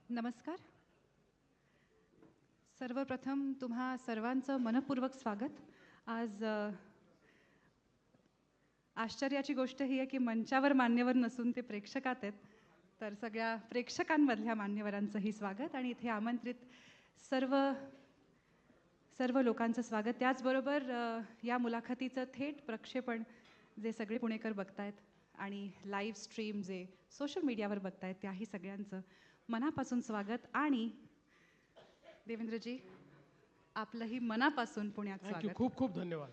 नमस्कार. सर्वप्रथम तुम्हा सर्वांचं मनपूर्वक स्वागत. आज आश्चर्याची गोष्ट ही आहे की मंचावर मान्यवर नसून ते प्रेक्षकात आहेत. तर सगळ्या प्रेक्षकांमधल्या मान्यवरांचंही स्वागत आणि इथे आमंत्रित सर्व सर्व लोकांचं स्वागत. त्याचबरोबर या मुलाखतीचं थेट प्रक्षेपण जे सगळे पुणेकर बघतायत आणि लाईव्ह स्ट्रीम जे सोशल मीडियावर बघतायत त्याही सगळ्यांचं मनापासून स्वागत. आणि देवेंद्रजी, आपलंही मनापासून पुण्यात स्वागत. खूप खूप धन्यवाद.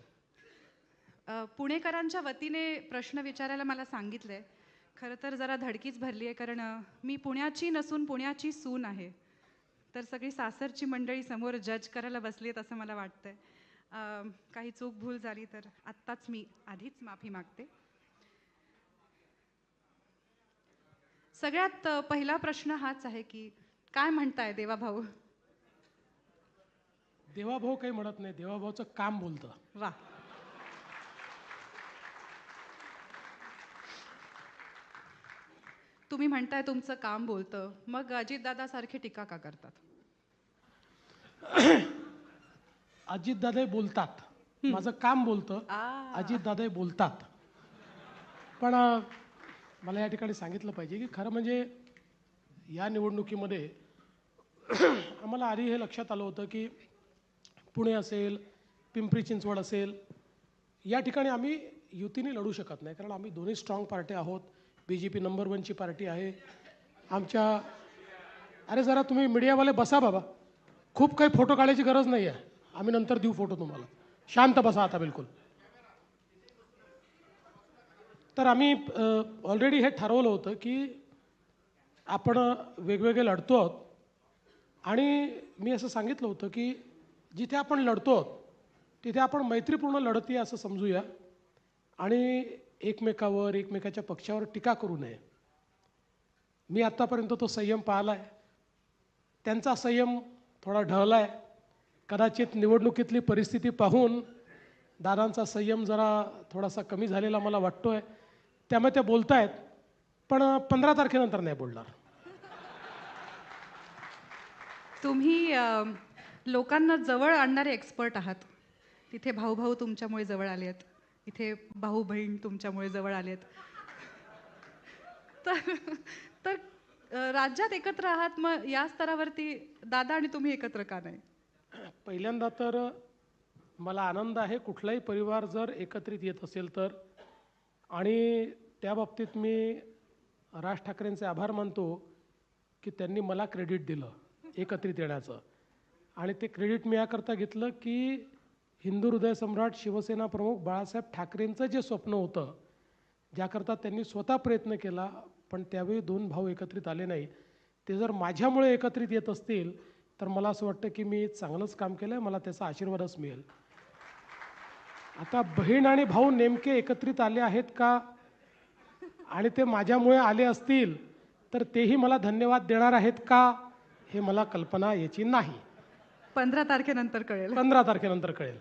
पुणेकरांच्या वतीने प्रश्न विचारायला मला सांगितलंय. खरं तर जरा धडकीच भरली आहे, कारण मी पुण्याची नसून पुण्याची सून आहे. तर सगळी सासरची मंडळी समोर जज करायला बसली आहेत असं मला वाटतंय. काही चूक भूल झाली तर आत्ताच मी आधीच माफी मागते. सगळ्यात पहिला प्रश्न हाच आहे की काय म्हणताय देवाभाऊ? देवाभाऊ काही म्हणत नाही, देवाभाऊचं काम बोलतं. वा. तुम्ही म्हणताय तुमचं काम बोलतं, मग अजितदादा सारखी टीका का करतात? अजितदादा बोलतात, माझं काम बोलतं. अजितदादा बोलतात. पण मला या ठिकाणी सांगितलं पाहिजे की खरं म्हणजे या निवडणुकीमध्ये आम्हाला आधी हे लक्षात आलं होतं की पुणे असेल, पिंपरी चिंचवड असेल, या ठिकाणी आम्ही युतीने लढू शकत नाही, कारण आम्ही दोन्ही स्ट्रॉंग पार्टी आहोत. BJP नंबर 1ची पार्टी आहे आमच्या. अरे जरा तुम्ही मीडियावाले बसा बाबा, खूप काही फोटो काढायची गरज नाही आहे, आम्ही नंतर देऊ फोटो तुम्हाला. शांत बसा आता बिलकुल. तर आम्ही ऑलरेडी हे ठरवलं होतं की आपण वेगवेगळे लढतो आहोत आणि मी असं सांगितलं होतं की जिथे आपण लढतो आहोत तिथे आपण मैत्रीपूर्ण लढती असं समजूया आणि एकमेकावर, एकमेकाच्या पक्षावर टीका करू नये. मी आत्तापर्यंत तो संयम पाहिला आहे. त्यांचा संयम थोडा ढळला आहे. कदाचित निवडणुकीतली परिस्थिती पाहून दादांचा संयम जरा थोडासा कमी झालेला मला वाटतोय. त्यामुळे ते बोलतायत, पण 15 तारखेनंतर नाही बोलणार. तुम्ही लोकांना जवळ आणणारे एक्सपर्ट आहात. तिथे भाऊ भाऊ तुमच्यामुळे जवळ आले आहेत, इथे भाऊ बहीण तुमच्यामुळे जवळ आले आहेत. तर राज्यात एकत्र आहात, मग या स्तरावरती दादा आणि तुम्ही एकत्र का नाही? पहिल्यांदा तर मला आनंद आहे कुठलाही परिवार जर एकत्रित येत असेल तर, आणि त्या बाबतीत मी राज ठाकरेंचे आभार मानतो की त्यांनी मला क्रेडिट दिलं एकत्रित येण्याचं. आणि ते क्रेडिट मी याकरता घेतलं की हिंदू हृदय सम्राट शिवसेना प्रमुख बाळासाहेब ठाकरेंचं जे स्वप्न होतं, ज्याकरता त्यांनी स्वतः प्रयत्न केला, पण त्यावेळी दोन भाऊ एकत्रित आले नाही, ते जर माझ्यामुळे एकत्रित येत असतील तर मला असं वाटतं की मी चांगलंच काम केलं आहे, मला त्याचा आशीर्वादच मिळेल. आता बहीण आणि भाऊ नेमके एकत्रित आले आहेत का, आणि ते माझ्यामुळे आले असतील तर तेही मला धन्यवाद देणार आहेत का, हे मला कल्पना याची नाही. 15 तारखेनंतर कळेल. 15 तारखेनंतर कळेल.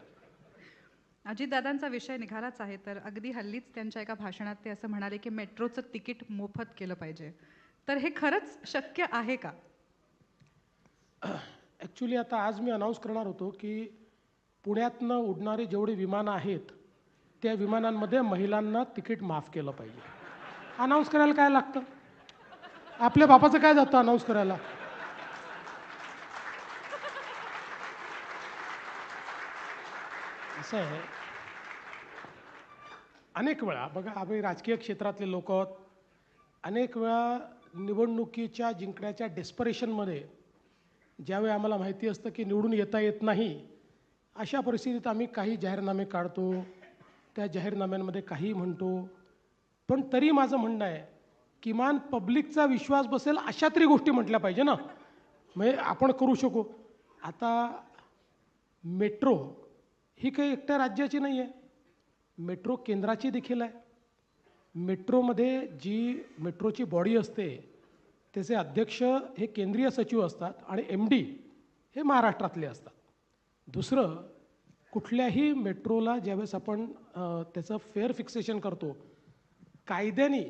अजितदादांचा विषय निघालाच आहे, तर अगदी हल्लीच त्यांच्या एका भाषणात ते असं म्हणाले की मेट्रोचं तिकीट मोफत केलं पाहिजे. तर हे खरंच शक्य आहे का? ॲक्च्युली आता आज मी अनाऊन्स करणार होतो की पुण्यातनं उडणारी जेवढी विमानं आहेत त्या विमानांमध्ये महिलांना तिकीट माफ केलं पाहिजे. अनाऊन्स करायला काय लागतं? आपल्या बापाचं काय जातं अनाऊन्स करायला? असं आहे. अनेक वेळा बघा, आम्ही राजकीय क्षेत्रातले लोक आहोत. अनेक वेळा निवडणुकीच्या जिंकण्याच्या डेस्परेशनमध्ये ज्यावेळी आम्हाला माहिती असतं की निवडून येता येत नाही, अशा परिस्थितीत आम्ही काही जाहीरनामे काढतो, त्या जाहीरनाम्यांमध्ये काही म्हणतो. पण तरी माझं म्हणणं आहे किमान पब्लिकचा विश्वास बसेल अशा तरी गोष्टी म्हटल्या पाहिजे ना, म्हणजे आपण करू शकू. आता मेट्रो ही काही एकट्या राज्याची नाही आहे, मेट्रो केंद्राची देखील आहे. मेट्रोमध्ये जी मेट्रोची बॉडी असते त्याचे अध्यक्ष हे केंद्रीय सचिव असतात आणि MD हे महाराष्ट्रातले असतात. दुसरं, कुठल्याही मेट्रोला ज्यावेळेस आपण त्याचं फेअर फिक्सेशन करतो, कायद्याने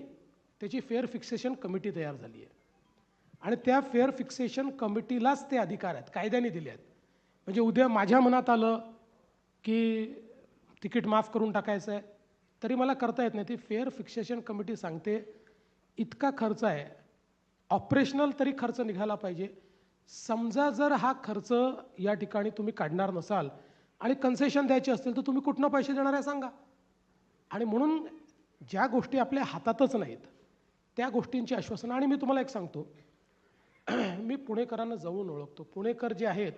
त्याची फेअर फिक्सेशन कमिटी तयार झाली आहे आणि त्या फेअर फिक्सेशन कमिटीलाच ते अधिकार आहेत, कायद्याने दिले आहेत. म्हणजे उद्या माझ्या मनात आलं की तिकीट माफ करून टाकायचं आहे, तरी मला करता येत नाही. ती फेअर फिक्सेशन कमिटी सांगते इतका खर्च आहे, ऑपरेशनल तरी खर्च निघाला पाहिजे. समजा जर हा खर्च या ठिकाणी तुम्ही काढणार नसाल आणि कन्सेशन द्यायचे असतील तर तुम्ही कुठनं पैसे देणार आहे सांगा. आणि म्हणून ज्या गोष्टी आपल्या हातातच नाहीत त्या गोष्टींची आश्वासनं. आणि मी तुम्हाला एक सांगतो, मी पुणेकरांना जवळून ओळखतो. पुणेकर जे आहेत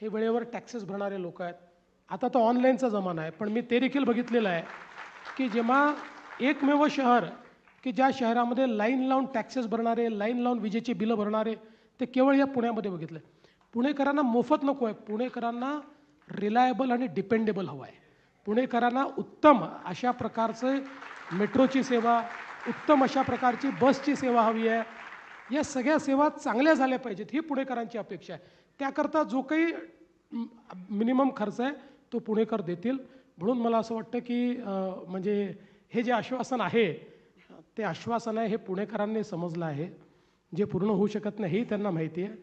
हे वेळेवर टॅक्सेस भरणारे लोक आहेत. आता तर ऑनलाईनचा जमाना आहे, पण मी ते देखील बघितलेलं आहे की जेव्हा एकमेव शहर की ज्या शहरामध्ये लाईन लावून टॅक्सेस भरणारे, लाईन लावून विजेची बिलं भरणारे, ते केवळ या पुण्यामध्ये बघितलं. पुणेकरांना मोफत नको आहे, पुणेकरांना रिलायबल आणि डिपेंडेबल हवं आहे. पुणेकरांना उत्तम अशा प्रकारचं मेट्रोची सेवा, उत्तम अशा प्रकारची बसची सेवा हवी आहे. या सगळ्या सेवा चांगल्या झाल्या पाहिजेत, ही पुणेकरांची अपेक्षा आहे. त्याकरता जो काही मिनिमम खर्च आहे तो पुणेकर देतील. म्हणून मला असं वाटतं की म्हणजे हे जे आश्वासन आहे ते आश्वासन आहे हे पुणेकरांनी समजलं आहे. जे पूर्ण होऊ शकत नाही हे त्यांना माहिती आहे,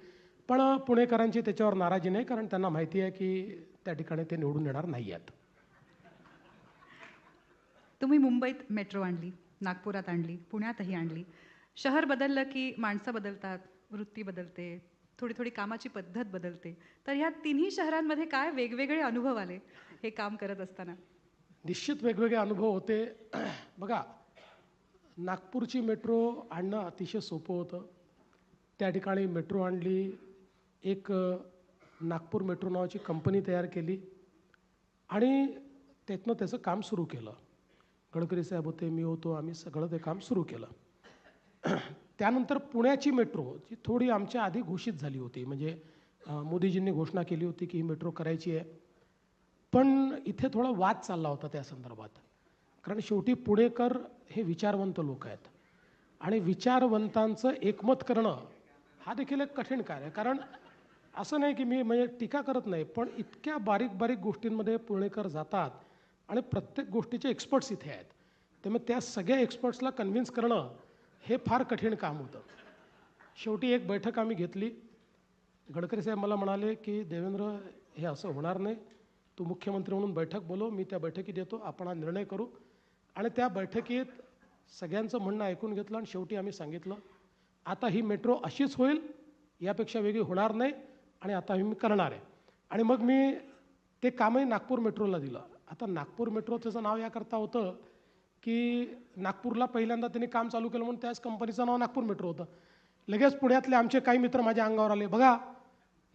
पण पुणेकरांची त्याच्यावर नाराजी नाही, कारण त्यांना माहिती आहे की त्या ठिकाणी ते निवडून येणार नाही आहेत. तुम्ही मुंबईत मेट्रो आणली, नागपुरात आणली, पुण्यातही आणली. शहर बदललं की माणसं बदलतात, वृत्ती बदलते, थोडी थोडी कामाची पद्धत बदलते. तर ह्या तिन्ही शहरांमध्ये काय वेगवेगळे अनुभव आले हे काम करत असताना? निश्चित वेगवेगळे अनुभव होते. बघा, नागपूरची मेट्रो आणणं अतिशय सोपं होतं. त्या ठिकाणी मेट्रो आणली, एक नागपूर मेट्रो नावाची कंपनी तयार केली आणि त्यातनं त्याचं काम सुरू केलं. गडकरी साहेब होते, मी होतो, आम्ही सगळं ते काम सुरू केलं. त्यानंतर पुण्याची मेट्रो जी थोडी आमच्या आधी घोषित झाली होती, म्हणजे मोदीजींनी घोषणा केली होती की ही मेट्रो करायची आहे. पण इथे थोडा वाद चालला होता त्या संदर्भात, कारण शेवटी पुणेकर हे विचारवंत लोक आहेत आणि विचारवंतांचं एकमत करणं हा देखील एक कठीण कार्य आहे. कारण असं नाही की मी म्हणजे टीका करत नाही, पण इतक्या बारीक बारीक गोष्टींमध्ये पुणेकर जातात आणि प्रत्येक गोष्टीचे एक्सपर्ट्स इथे आहेत. त्यामुळे त्या सगळ्या एक्सपर्ट्सला कन्व्हिन्स करणं हे फार कठीण काम होतं. शेवटी एक बैठक आम्ही घेतली. गडकरी साहेब मला म्हणाले की देवेंद्र, हे असं होणार नाही, तू मुख्यमंत्री म्हणून बैठक बोलव, मी त्या बैठकीत येतो, आपण हा निर्णय करू. आणि त्या बैठकीत सगळ्यांचं म्हणणं ऐकून घेतलं आणि शेवटी आम्ही सांगितलं आता ही मेट्रो अशीच होईल, यापेक्षा वेगळी होणार नाही आणि आता मी करणार आहे. आणि मग मी ते कामही नागपूर मेट्रोला दिलं. आता नागपूर मेट्रो त्याचं नाव याकरता होतं की नागपूरला पहिल्यांदा त्यांनी काम चालू केलं म्हणून त्याच कंपनीचं नाव नागपूर मेट्रो होतं. लगेच पुण्यातले आमचे काही मित्र माझ्या अंगावर आले, बघा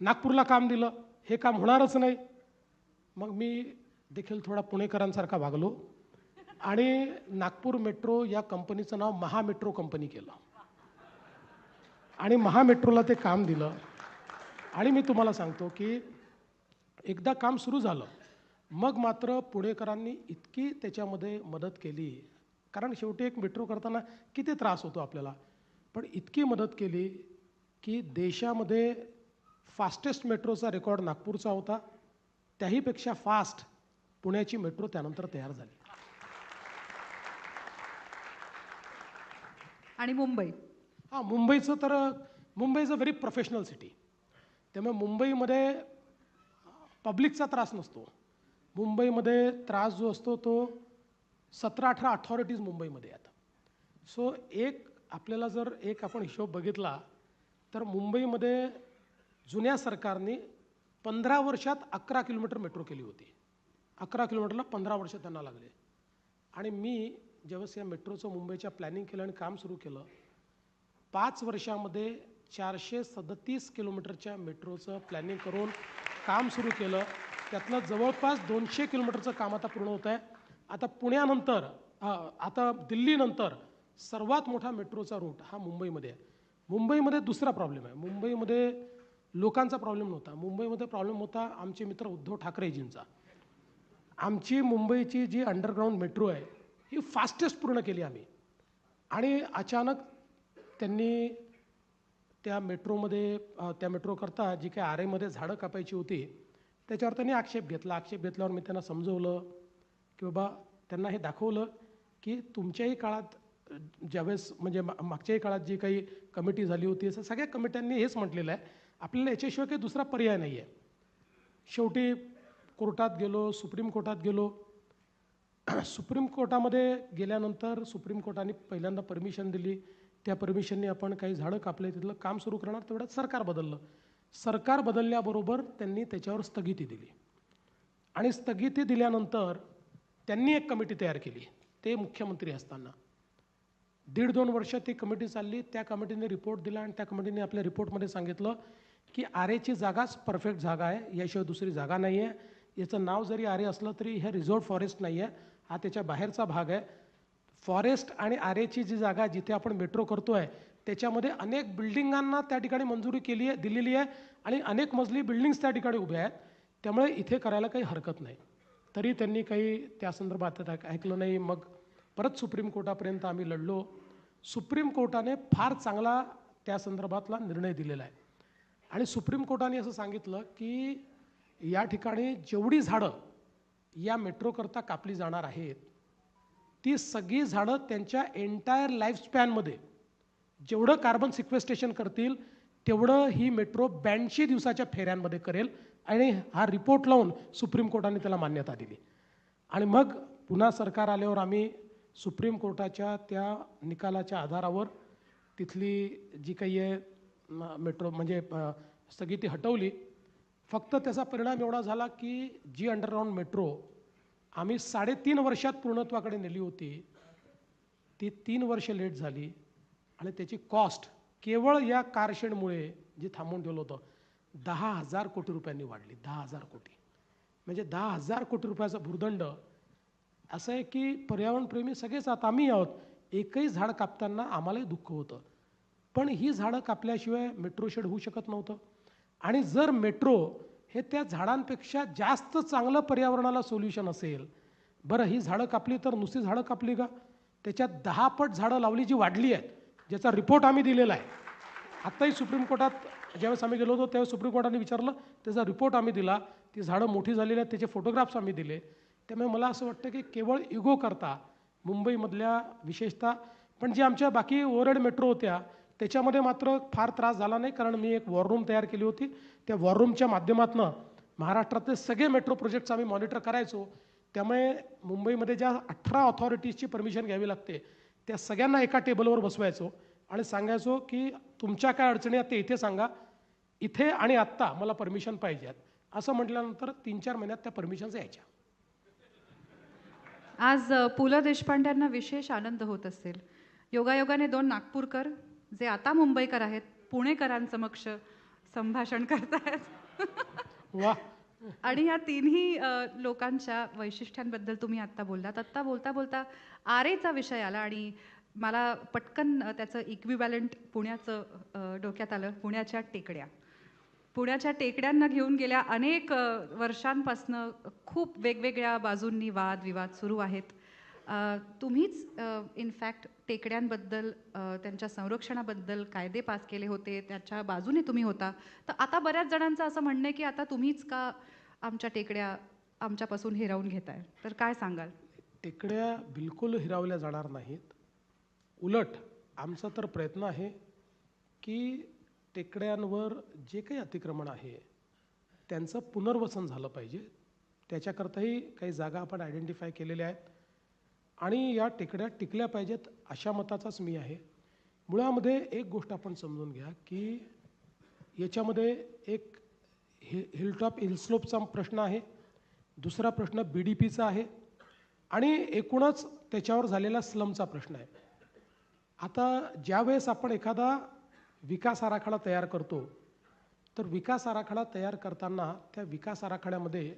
नागपूरला काम दिलं, हे काम होणारच नाही. मग मी देखील थोडा पुणेकरांसारखा वागलो आणि नागपूर मेट्रो या कंपनीचं नाव महामेट्रो कंपनी केलं आणि महामेट्रोला ते काम दिलं. आणि मी तुम्हाला सांगतो की एकदा काम सुरू झालं मग मात्र पुणेकरांनी इतकी त्याच्यामध्ये मदत केली, कारण शेवटी एक मेट्रो करताना किती त्रास होतो आपल्याला, पण इतकी मदत केली की देशामध्ये फास्टेस्ट मेट्रोचा रेकॉर्ड नागपूरचा होता, त्याहीपेक्षा फास्ट पुण्याची मेट्रो त्यानंतर तयार झाली. आणि मुंबई? हां, मुंबईचं तर Mumbai is a very professional city. त्यामुळे मुंबईमध्ये पब्लिकचा त्रास नसतो. मुंबईमध्ये त्रास जो असतो तो 17-18 अथॉरिटीज मुंबईमध्ये आहेत. सो एक आपल्याला जर एक आपण हिशोब बघितला तर मुंबईमध्ये जुन्या सरकारने 15 वर्षात 11 किलोमीटर मेट्रो केली होती. 11 किलोमीटरला 15 वर्ष त्यांना लागले. आणि मी जेव्हा या मेट्रोचं मुंबईच्या प्लॅनिंग केलं आणि काम सुरू केलं, 5 वर्षामध्ये 437 किलोमीटरच्या मेट्रोचं प्लॅनिंग करून काम सुरू केलं. त्यातलं जवळपास 200 किलोमीटरचं काम आता पूर्ण होत आहे. आता पुण्यानंतर आता दिल्लीनंतर सर्वात मोठा मेट्रोचा रूट हा मुंबईमध्ये आहे. मुंबईमध्ये दुसरा प्रॉब्लेम आहे. मुंबईमध्ये लोकांचा प्रॉब्लेम नव्हता, मुंबईमध्ये प्रॉब्लेम होता आमचे मित्र उद्धव ठाकरेजींचा. आमची मुंबईची जी अंडरग्राऊंड मेट्रो आहे ही फास्टेस्ट पूर्ण केली आम्ही, आणि अचानक त्यांनी त्या मेट्रोमध्ये त्या मेट्रोकरता जी काही आरेमध्ये झाडं कापायची होती त्याच्यावर त्यांनी आक्षेप घेतला. आक्षेप घेतल्यावर मी त्यांना समजवलं की बाबा, त्यांना हे दाखवलं की तुमच्याही काळात ज्यावेळेस म्हणजे मागच्याही काळात जी काही कमिटी झाली होती असं सगळ्या कमिट्यांनी हेच म्हटलेलं आहे, आपल्याला याच्याशिवाय काही दुसरा पर्याय नाही आहे. शेवटी कोर्टात गेलो, सुप्रीम कोर्टात गेलो. सुप्रीम कोर्टामध्ये गेल्यानंतर सुप्रीम कोर्टाने पहिल्यांदा परमिशन दिली. त्या परमिशनने आपण काही झाडं कापले, तिथलं काम सुरू करणार, तेवढ्यात सरकार बदललं. सरकार बदलल्याबरोबर त्यांनी त्याच्यावर स्थगिती दिली आणि स्थगिती दिल्यानंतर त्यांनी एक कमिटी तयार केली, ते मुख्यमंत्री असताना. 1.5-2 वर्ष ती कमिटी चालली. त्या कमिटीने रिपोर्ट दिला आणि त्या कमिटीने आपल्या रिपोर्टमध्ये सांगितलं की आरेची जागाच परफेक्ट जागा आहे, याशिवाय दुसरी जागा नाही आहे. याचं नाव जरी आरे असलं तरी हे रिझॉर्ट फॉरेस्ट नाही आहे, हा त्याच्या बाहेरचा भाग आहे. फॉरेस्ट आणि आरेची जी जागा जिथे आपण मेट्रो करतो आहे त्याच्यामध्ये अनेक बिल्डिंगांना त्या ठिकाणी मंजुरी केली आहे, दिलेली आहे आणि अनेक मजली बिल्डिंग्स त्या ठिकाणी उभ्या आहेत. त्यामुळे इथे करायला काही हरकत नाही. तरी त्यांनी काही त्या संदर्भात ऐकलं नाही. मग परत सुप्रीम कोर्टापर्यंत आम्ही लढलो. सुप्रीम कोर्टाने फार चांगला त्या संदर्भातला निर्णय दिलेला आहे आणि सुप्रीम कोर्टाने असं सांगितलं की या ठिकाणी जेवढी झाडं या मेट्रोकरता कापली जाणार आहेत ती सगळी झाडं त्यांच्या एंटायर लाईफस्पॅनमध्ये जेवढं कार्बन सिक्वेस्ट्रेशन करतील तेवढं ही मेट्रो 82 दिवसाच्या फेऱ्यांमध्ये करेल आणि हा रिपोर्ट लावून सुप्रीम कोर्टाने त्याला मान्यता दिली. आणि मग पुन्हा सरकार आल्यावर आम्ही सुप्रीम कोर्टाच्या त्या निकालाच्या आधारावर तिथली जी काही आहे मेट्रो म्हणजे स्थगिती हटवली. फक्त त्याचा परिणाम एवढा झाला की जी अंडरग्राऊंड मेट्रो आम्ही 3.5 वर्षात पूर्णत्वाकडे नेली होती ती 3 वर्ष लेट झाली आणि त्याची कॉस्ट केवळ या कारशेडमुळे जी थांबवून ठेवलं होतं 10,000 कोटी रुपयांनी वाढली. 10,000 कोटी म्हणजे 10,000 कोटी रुपयाचा भुर्दंड. असं आहे की पर्यावरणप्रेमी सगळेच आता आम्ही आहोत, एकही झाड कापताना आम्हालाही दुःख होतं, पण ही झाडं कापल्याशिवाय मेट्रो शेड होऊ शकत नव्हतं. आणि जर मेट्रो हे त्या झाडांपेक्षा जास्त चांगलं पर्यावरणाला सोल्युशन असेल, बरं ही झाडं कापली तर नुसती झाडं कापली का, त्याच्यात 10 पट झाडं लावली जी वाढली आहेत, ज्याचा रिपोर्ट आम्ही दिलेला आहे. आत्ताही सुप्रीम कोर्टात ज्यावेळेस आम्ही गेलो होतो त्यावेळेस सुप्रीम कोर्टाने विचारलं, त्याचा रिपोर्ट आम्ही दिला, ती झाडं मोठी झालेली आहेत त्याचे फोटोग्राफ्स आम्ही दिले. त्यामुळे मला असं वाटतं की केवळ इगो करता मुंबईमधल्या विशेषतः, पण जे आमच्या बाकी ओव्हरहेड मेट्रो होत्या त्याच्यामध्ये मात्र फार त्रास झाला नाही, कारण मी एक वॉर रूम तयार केली होती. त्या वॉर रूमच्या माध्यमातून महाराष्ट्रातले सगळे मेट्रो प्रोजेक्ट्स आम्ही मॉनिटर करायचो. त्यामुळे मुंबईमध्ये ज्या 18 ऑथॉरिटीजची परमिशन घ्यावी लागते त्या सगळ्यांना एका टेबलवर बसवायचो आणि सांगायचो की तुमच्या काय अडचणी आहेत ते इथे सांगा, इथे आणि आत्ता मला परमिशन पाहिजे आहेत. असं म्हटल्यानंतर 3-4 महिन्यात त्या परमिशन्स यायच्या. आज पु ल देशपांड्यांना विशेष आनंद होत असेल. योगायोगाने 2 नागपूरकर जे आता मुंबईकर आहेत पुणेकरांसमक्ष संभाषण करतायत. वा. आणि या तिन्ही लोकांच्या वैशिष्ट्यांबद्दल तुम्ही आत्ता बोललात. आत्ता बोलता बोलता आरेचा विषय आला आणि मला पटकन त्याचं इक्विव्हॅलंट पुण्याचं डोक्यात आलं. पुण्याच्या टेकड्या. पुण्याच्या टेकड्यांना घेऊन गेल्या अनेक वर्षांपासनं खूप वेगवेगळ्या बाजूंनी वादविवाद सुरू आहेत. तुम्हीच इनफॅक्ट टेकड्यांबद्दल त्यांच्या संरक्षणाबद्दल कायदे पास केले होते, त्याच्या बाजूने तुम्ही होता. तर आता बऱ्याच जणांचं असं म्हणणं आहे की आता तुम्हीच का आमच्या टेकड्या आमच्यापासून हिरावून घेताय, तर काय सांगाल? टेकड्या बिलकुल हिरावल्या जाणार नाहीत. उलट आमचा तर प्रयत्न आहे की टेकड्यांवर जे काही अतिक्रमण आहे त्यांचं पुनर्वसन झालं पाहिजे. त्याच्याकरताही काही जागा आपण आयडेंटिफाय केलेल्या आहेत आणि या टेकड्या टिकल्या पाहिजेत अशा मताचाच मी आहे. मुळामध्ये एक गोष्ट आपण समजून घ्या की याच्यामध्ये एक हिलटॉप हिलस्लोपचा प्रश्न आहे, दुसरा प्रश्न BDPचा आहे आणि एकूणच त्याच्यावर झालेला स्लमचा प्रश्न आहे. आता ज्यावेळेस आपण एखादा विकास आराखडा तयार करतो तर विकास आराखडा तयार करताना त्या विकास आराखड्यामध्ये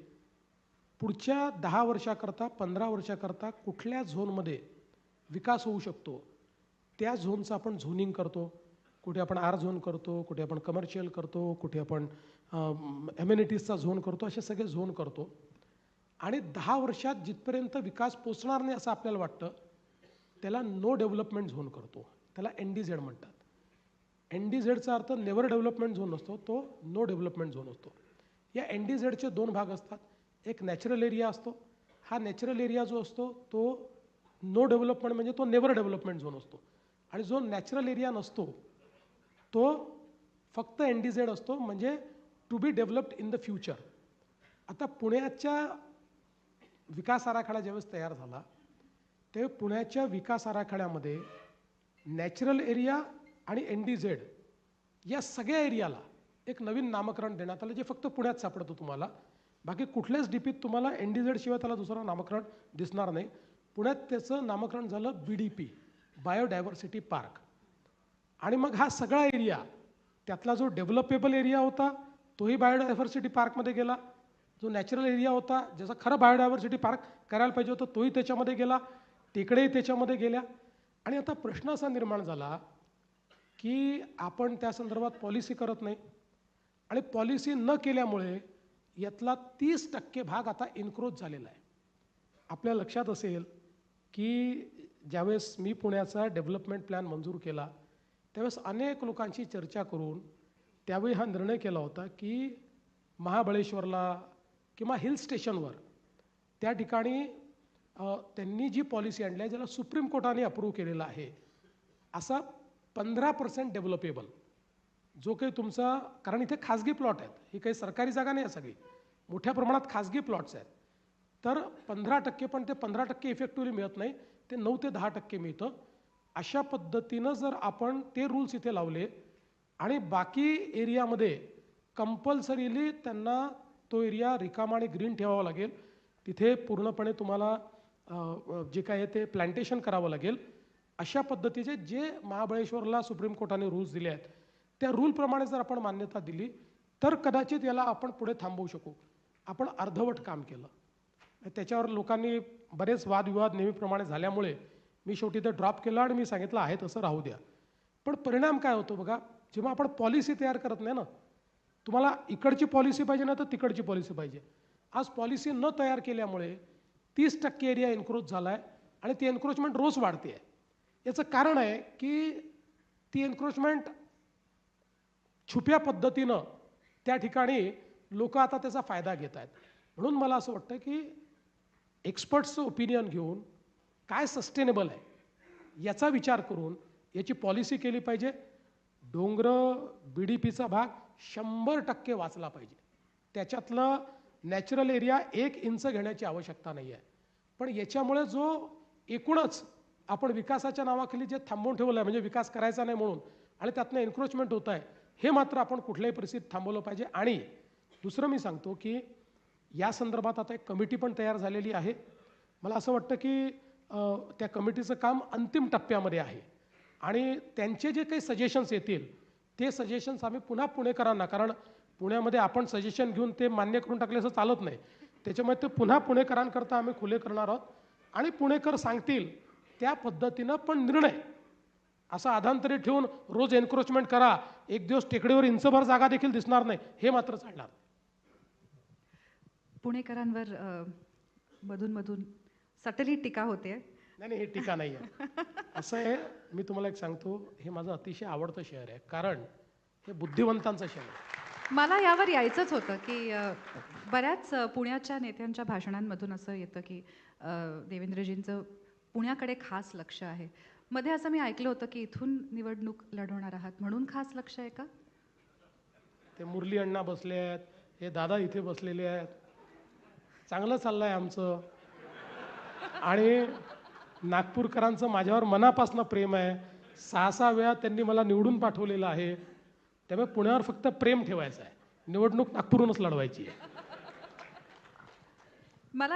पुढच्या 10 वर्षाकरता 15 वर्षाकरता कुठल्या झोनमध्ये विकास होऊ शकतो त्या झोनचं आपण झोनिंग करतो. कुठे आपण R झोन करतो, कुठे आपण कमर्शियल करतो, कुठे आपण एम्युनिटीजचा झोन करतो, असे सगळे झोन करतो. आणि 10 वर्षात जिथपर्यंत विकास पोचणार नाही असं आपल्याला वाटतं त्याला नो डेव्हलपमेंट झोन करतो, त्याला NDZ म्हणतात. NDZचा अर्थ नेव्हर डेव्हलपमेंट झोन असतो, तो नो डेव्हलपमेंट झोन असतो. या NDZचे 2 भाग असतात. एक नॅचरल एरिया असतो. हा नॅचरल एरिया जो असतो तो नो डेव्हलपमेंट म्हणजे तो नेव्हर डेव्हलपमेंट झोन असतो. आणि जो नॅचरल एरिया नसतो तो फक्त NDZ असतो, म्हणजे to be developed in the future. आता पुण्याच्या विकास आराखडा ज्यावेळेस तयार झाला ते पुण्याच्या विकास आराखड्यामध्ये नॅचरल एरिया आणि NDZ या सगळ्या एरियाला एक नवीन नामकरण देण्यात आलं, जे फक्त पुण्यात सापडतं तुम्हाला. बाकी कुठल्याच DPत तुम्हाला NDZ शिवाय त्याला दुसरं नामकरण दिसणार नाही. पुण्यात त्याचं नामकरण झालं BDP, बायोडायव्हर्सिटी पार्क. आणि मग हा सगळा एरिया, त्यातला जो डेव्हलपेबल एरिया होता तोही बायोडायव्हर्सिटी पार्कमध्ये गेला, जो नॅचरल एरिया होता ज्याचा खरं बायोडायव्हर्सिटी पार्क करायला पाहिजे होतं तोही त्याच्यामध्ये गेला, टेकडेही त्याच्यामध्ये गेल्या. आणि आता प्रश्न असा निर्माण झाला की आपण त्या संदर्भात पॉलिसी करत नाही, आणि पॉलिसी न केल्यामुळे यातला 30% भाग आता एन्क्रोच झालेला आहे. आपल्या लक्षात असेल की ज्यावेळेस मी पुण्याचा डेव्हलपमेंट प्लॅन मंजूर केला त्यावेळेस अनेक लोकांशी चर्चा करून त्यावेळी हा निर्णय केला होता की महाबळेश्वरला किंवा हिल स्टेशनवर त्या ठिकाणी त्यांनी जी पॉलिसी आणली आहे ज्याला सुप्रीम कोर्टाने अप्रूव्ह केलेला आहे, असा 15% डेव्हलपेबल जो काही तुमचा, कारण इथे खाजगी प्लॉट आहेत, ही काही सरकारी जागा नाही आहे, सगळी मोठ्या प्रमाणात खाजगी प्लॉट्स आहेत, तर 15%, पण ते 15% इफेक्टिव्हली मिळत नाही, ते 9 ते 10% मिळतं. अशा पद्धतीनं जर आपण ते रूल्स इथे लावले आणि बाकी एरियामध्ये कंपल्सरीली त्यांना तो एरिया रिकामा आणि ग्रीन ठेवावा लागेल, तिथे पूर्णपणे तुम्हाला जे काय आहे ते प्लांटेशन करावं लागेल, अशा पद्धतीचे जे महाबळेश्वरला सुप्रीम कोर्टाने रूल्स दिले आहेत त्या रूलप्रमाणे जर आपण मान्यता दिली तर कदाचित याला आपण पुढे थांबवू शकू. आपण अर्धवट काम केलं. त्याच्यावर लोकांनी बरेच वादविवाद नेहमीप्रमाणे झाल्यामुळे मी शेवटी ते ड्रॉप केलं आणि मी सांगितलं आहे तसं राहू द्या. पण परिणाम काय होतो बघा, जेव्हा आपण पॉलिसी तयार करत नाही ना, तुम्हाला इकडची पॉलिसी पाहिजे ना तर तिकडची पॉलिसी पाहिजे. आज पॉलिसी न तयार केल्यामुळे 30% एरिया एन्क्रोच झाला आहे आणि ती एन्क्रोचमेंट रोज वाढते आहे. याचं कारण आहे की ती एन्क्रोचमेंट छुप्या पद्धतीनं त्या ठिकाणी लोक आता त्याचा फायदा घेत आहेत. म्हणून मला असं वाटतं की एक्सपर्ट्सचं ओपिनियन घेऊन काय सस्टेनेबल आहे याचा विचार करून याची पॉलिसी केली पाहिजे. डोंगरं BDPचा भाग 100% वाचला पाहिजे. त्याच्यातलं नॅचरल एरिया 1 इंच घेण्याची आवश्यकता नाही आहे. पण याच्यामुळे जो एकूणच आपण विकासाच्या नावाखाली जे थांबवून ठेवलं आहे, म्हणजे विकास करायचा नाही म्हणून, आणि त्यातनं एन्क्रोचमेंट होत आहे, हे मात्र आपण कुठल्याही परिस्थितीत थांबवलं पाहिजे. आणि दुसरं मी सांगतो की या संदर्भात आता एक कमिटी पण तयार झालेली आहे. मला असं वाटतं की त्या कमिटीचं काम अंतिम टप्प्यामध्ये आहे आणि त्यांचे जे काही सजेशन्स येतील ते सजेशन्स आम्ही पुन्हा पुणेकरांना, कारण पुण्यामध्ये आपण सजेशन घेऊन ते मान्य करून टाकले असं चालत नाही, त्याच्यामुळे ते पुन्हा पुणेकरांकरता आम्ही खुले करणार आहोत. आणि पुणेकर सांगतील त्या पद्धतीनं पण निर्णय असा अधांतरी ठेवून रोज एन्क्रोचमेंट करा, एक दिवस टेकडीवर इंचभर जागा देखील दिसणार नाही, हे मात्र चालणार. पुणेकरांवर मधून सटली टीका होते. नाही, हे टीका नाही आहे. असं आहे, मी तुम्हाला एक सांगतो, हे माझं अतिशय आवडतं शहर आहे, कारण हे बुद्धिवंतांचं शहर आहे. मला यावर यायचंच होतं की बऱ्याच पुण्याच्या नेत्यांच्या भाषणांमधून असं येतं की देवेंद्रजींचं पुण्याकडे खास लक्ष आहे. मध्ये असं मी ऐकलं होतं की इथून निवडणूक लढवणार आहात म्हणून खास लक्ष आहे का? ते मुरली अण्णा बसले आहेत, हे दादा इथे बसलेले आहेत, चांगलं चाललं आहे आमचं. आणि नागपूरकरांचं माझ्यावर मनापासून प्रेम आहे. 6 वेळा त्यांनी मला निवडून पाठवलेलं आहे. त्यामुळे पुण्यावर फक्त प्रेम ठेवायचं आहे, निवडणूक नागपूरहूनच लढवायची आहे. मला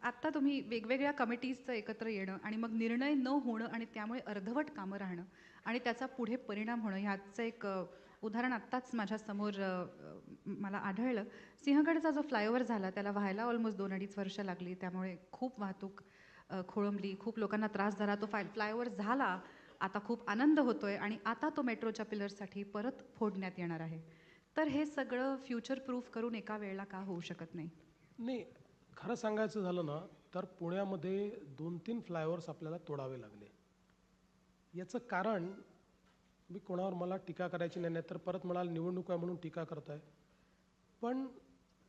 आत्ता तुम्ही वेगवेगळ्या कमिटीजचं एकत्र येणं आणि मग निर्णय न होणं आणि त्यामुळे अर्धवट कामं राहणं आणि त्याचा पुढे परिणाम होणं ह्याचं एक उदाहरण आत्ताच माझ्यासमोर मला आढळलं. सिंहगडचा जो फ्लायओव्हर झाला त्याला व्हायला ऑलमोस्ट 2-2.5 वर्ष लागली, त्यामुळे खूप वाहतूक खोळंबली, खूप लोकांना त्रास झाला. तो फ्लायओव्हर झाला, आता खूप आनंद होतोय आणि आता तो मेट्रोच्या पिलर्ससाठी परत फोडण्यात येणार आहे. तर हे सगळं फ्युचर प्रूफ करून एका वेळेला का होऊ शकत नाही? नाही, खरं सांगायचं झालं ना तर पुण्यामध्ये 2-3 फ्लायओव्हर्स आपल्याला तोडावे लागले. याचं कारण, मी कोणावर मला टीका करायची नाही, तर परत म्हणाल निवडणूक आहे म्हणून टीका करताय, पण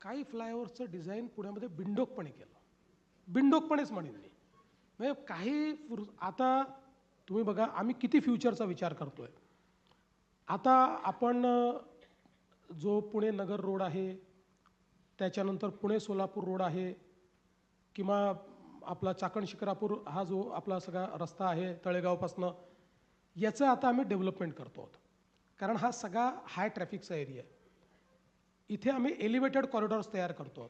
काही फ्लायओव्हरचं डिझाईन पुण्यामध्ये बिनडोकपणे केलं, बिनडोकपणेच म्हणेन मी. म्हणजे आता तुम्ही बघा आम्ही किती फ्युचरचा विचार करतोय. आता आपण जो पुणे नगर रोड आहे, त्याच्यानंतर पुणे सोलापूर रोड आहे, किंवा आपला चाकण शिक्रापूर हा जो आपला सगळा रस्ता आहे तळेगावपासनं, याचं आता आम्ही डेव्हलपमेंट करतो आहोत. कारण हा सगळा हाय ट्रॅफिकचा एरिया आहे. इथे आम्ही एलिव्हेटेड कॉरिडॉर्स तयार करतो आहोत.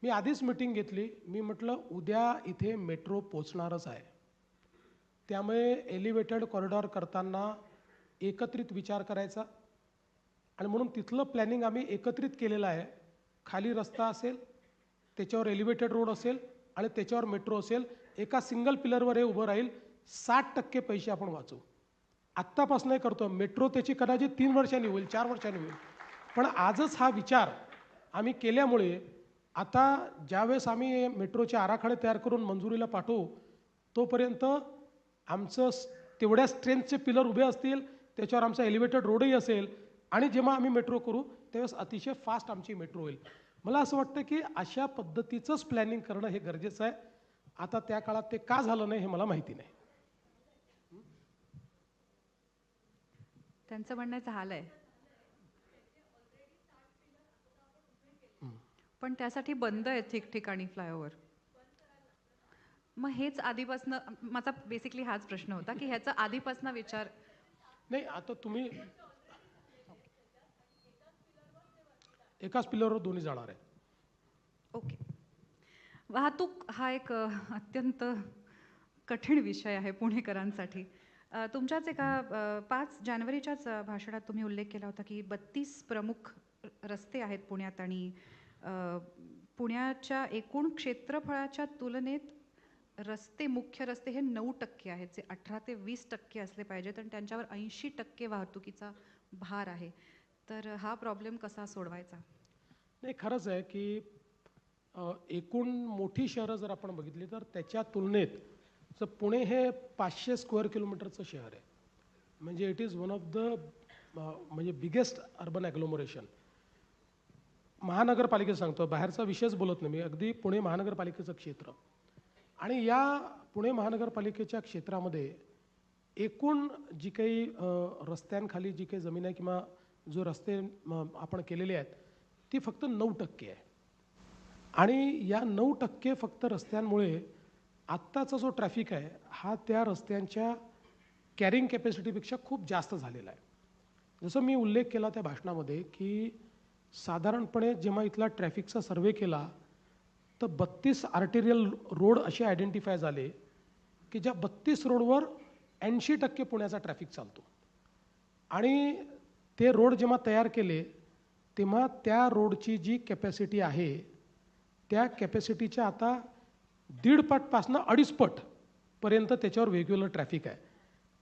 मी आधीच मिटिंग घेतली. मी म्हटलं उद्या इथे मेट्रो पोचणारच आहे, त्यामुळे एलिव्हेटेड कॉरिडॉर करताना एकत्रित विचार करायचा. आणि म्हणून तिथलं प्लॅनिंग आम्ही एकत्रित केलेलं आहे. खाली रस्ता असेल, त्याच्यावर एलिव्हेटेड रोड असेल आणि त्याच्यावर मेट्रो असेल. एका सिंगल पिलरवर हे उभं राहील. 60% पैसे आपण वाचू. आत्तापासून करतो. मेट्रो त्याची कदाचित 3 वर्षांनी होईल, 4 वर्षांनी होईल. पण आजच हा विचार आम्ही केल्यामुळे आता ज्यावेळेस आम्ही मेट्रोचे आराखडे तयार करून मंजुरीला पाठवू, तोपर्यंत आमचं तेवढ्या स्ट्रेंथचे पिलर उभे असतील, त्याच्यावर आमचा एलिव्हेटेड रोडही असेल, आणि जेव्हा आम्ही मेट्रो करू त्यावेळेस अतिशय फास्ट आमची मेट्रो होईल. मला असं वाटतं की अशा पद्धतीचंच प्लॅनिंग करणं हे गरजेचं आहे. आता त्या काळात ते का झालं नाही हे मला माहिती नाही. त्यांचं म्हणणं झालंय, पण त्यासाठी बंद आहे ठिकठिकाणी फ्लायओव्हर. मग हेच आधीपासनं माझा बेसिकली हाच प्रश्न होता की ह्याचा आधीपासनं विचार नाही. आता तुम्ही एकाच पिलरवर दोन्ही जाणार आहे. ओके. वाहतूक हा एक अत्यंत कठीण विषय आहे पुणेकरांसाठी. तुमच्याच एका 5 जानेवारीच्याच भाषणात तुम्ही उल्लेख केला होता की 32 प्रमुख रस्ते आहेत पुण्यात, आणि पुण्याच्या एकूण क्षेत्रफळाच्या तुलनेत मुख्य रस्ते हे 9% आहेत, जे 18 ते 20% असले पाहिजेत, आणि त्यांच्यावर 80% वाहतुकीचा भार आहे. तर हा प्रॉब्लेम कसा सोडवायचा? नाही, खरंच आहे की एकूण मोठी शहरं जर आपण बघितली तर त्याच्या तुलनेत पुणे हे 500 स्क्वेअर किलोमीटरचं शहर आहे. म्हणजे it is one of the म्हणजे बिगेस्ट अर्बन ॲग्लोमरेशन. महानगरपालिकेचं सांगतो, बाहेरचा विषयच बोलत नाही मी, अगदी पुणे महानगरपालिकेचं क्षेत्र. आणि या पुणे महानगरपालिकेच्या क्षेत्रामध्ये एकूण जी काही रस्त्यांखाली जी काही जमीन आहे किंवा जो रस्ते आपण केलेले आहेत ती फक्त 9% आहे. आणि या 9% फक्त रस्त्यांमुळे आत्ताचा जो ट्रॅफिक आहे हा त्या रस्त्यांच्या कॅरिंग कॅपॅसिटीपेक्षा खूप जास्त झालेला आहे. जसं मी उल्लेख केला त्या भाषणामध्ये की साधारणपणे जेव्हा इथला ट्रॅफिकचा सर्वे केला तर 32 आर्टेरियल रोड असे आयडेंटिफाय झाले की ज्या 32 रोडवर 80% पुण्याचा ट्रॅफिक चालतो. आणि ते रोड जेव्हा तयार केले तेव्हा त्या रोडची जी कॅपॅसिटी आहे त्या कॅपॅसिटीच्या आता 1.5 पटपासनं 2.5 पटपर्यंत त्याच्यावर वेगवेगळं ट्रॅफिक आहे.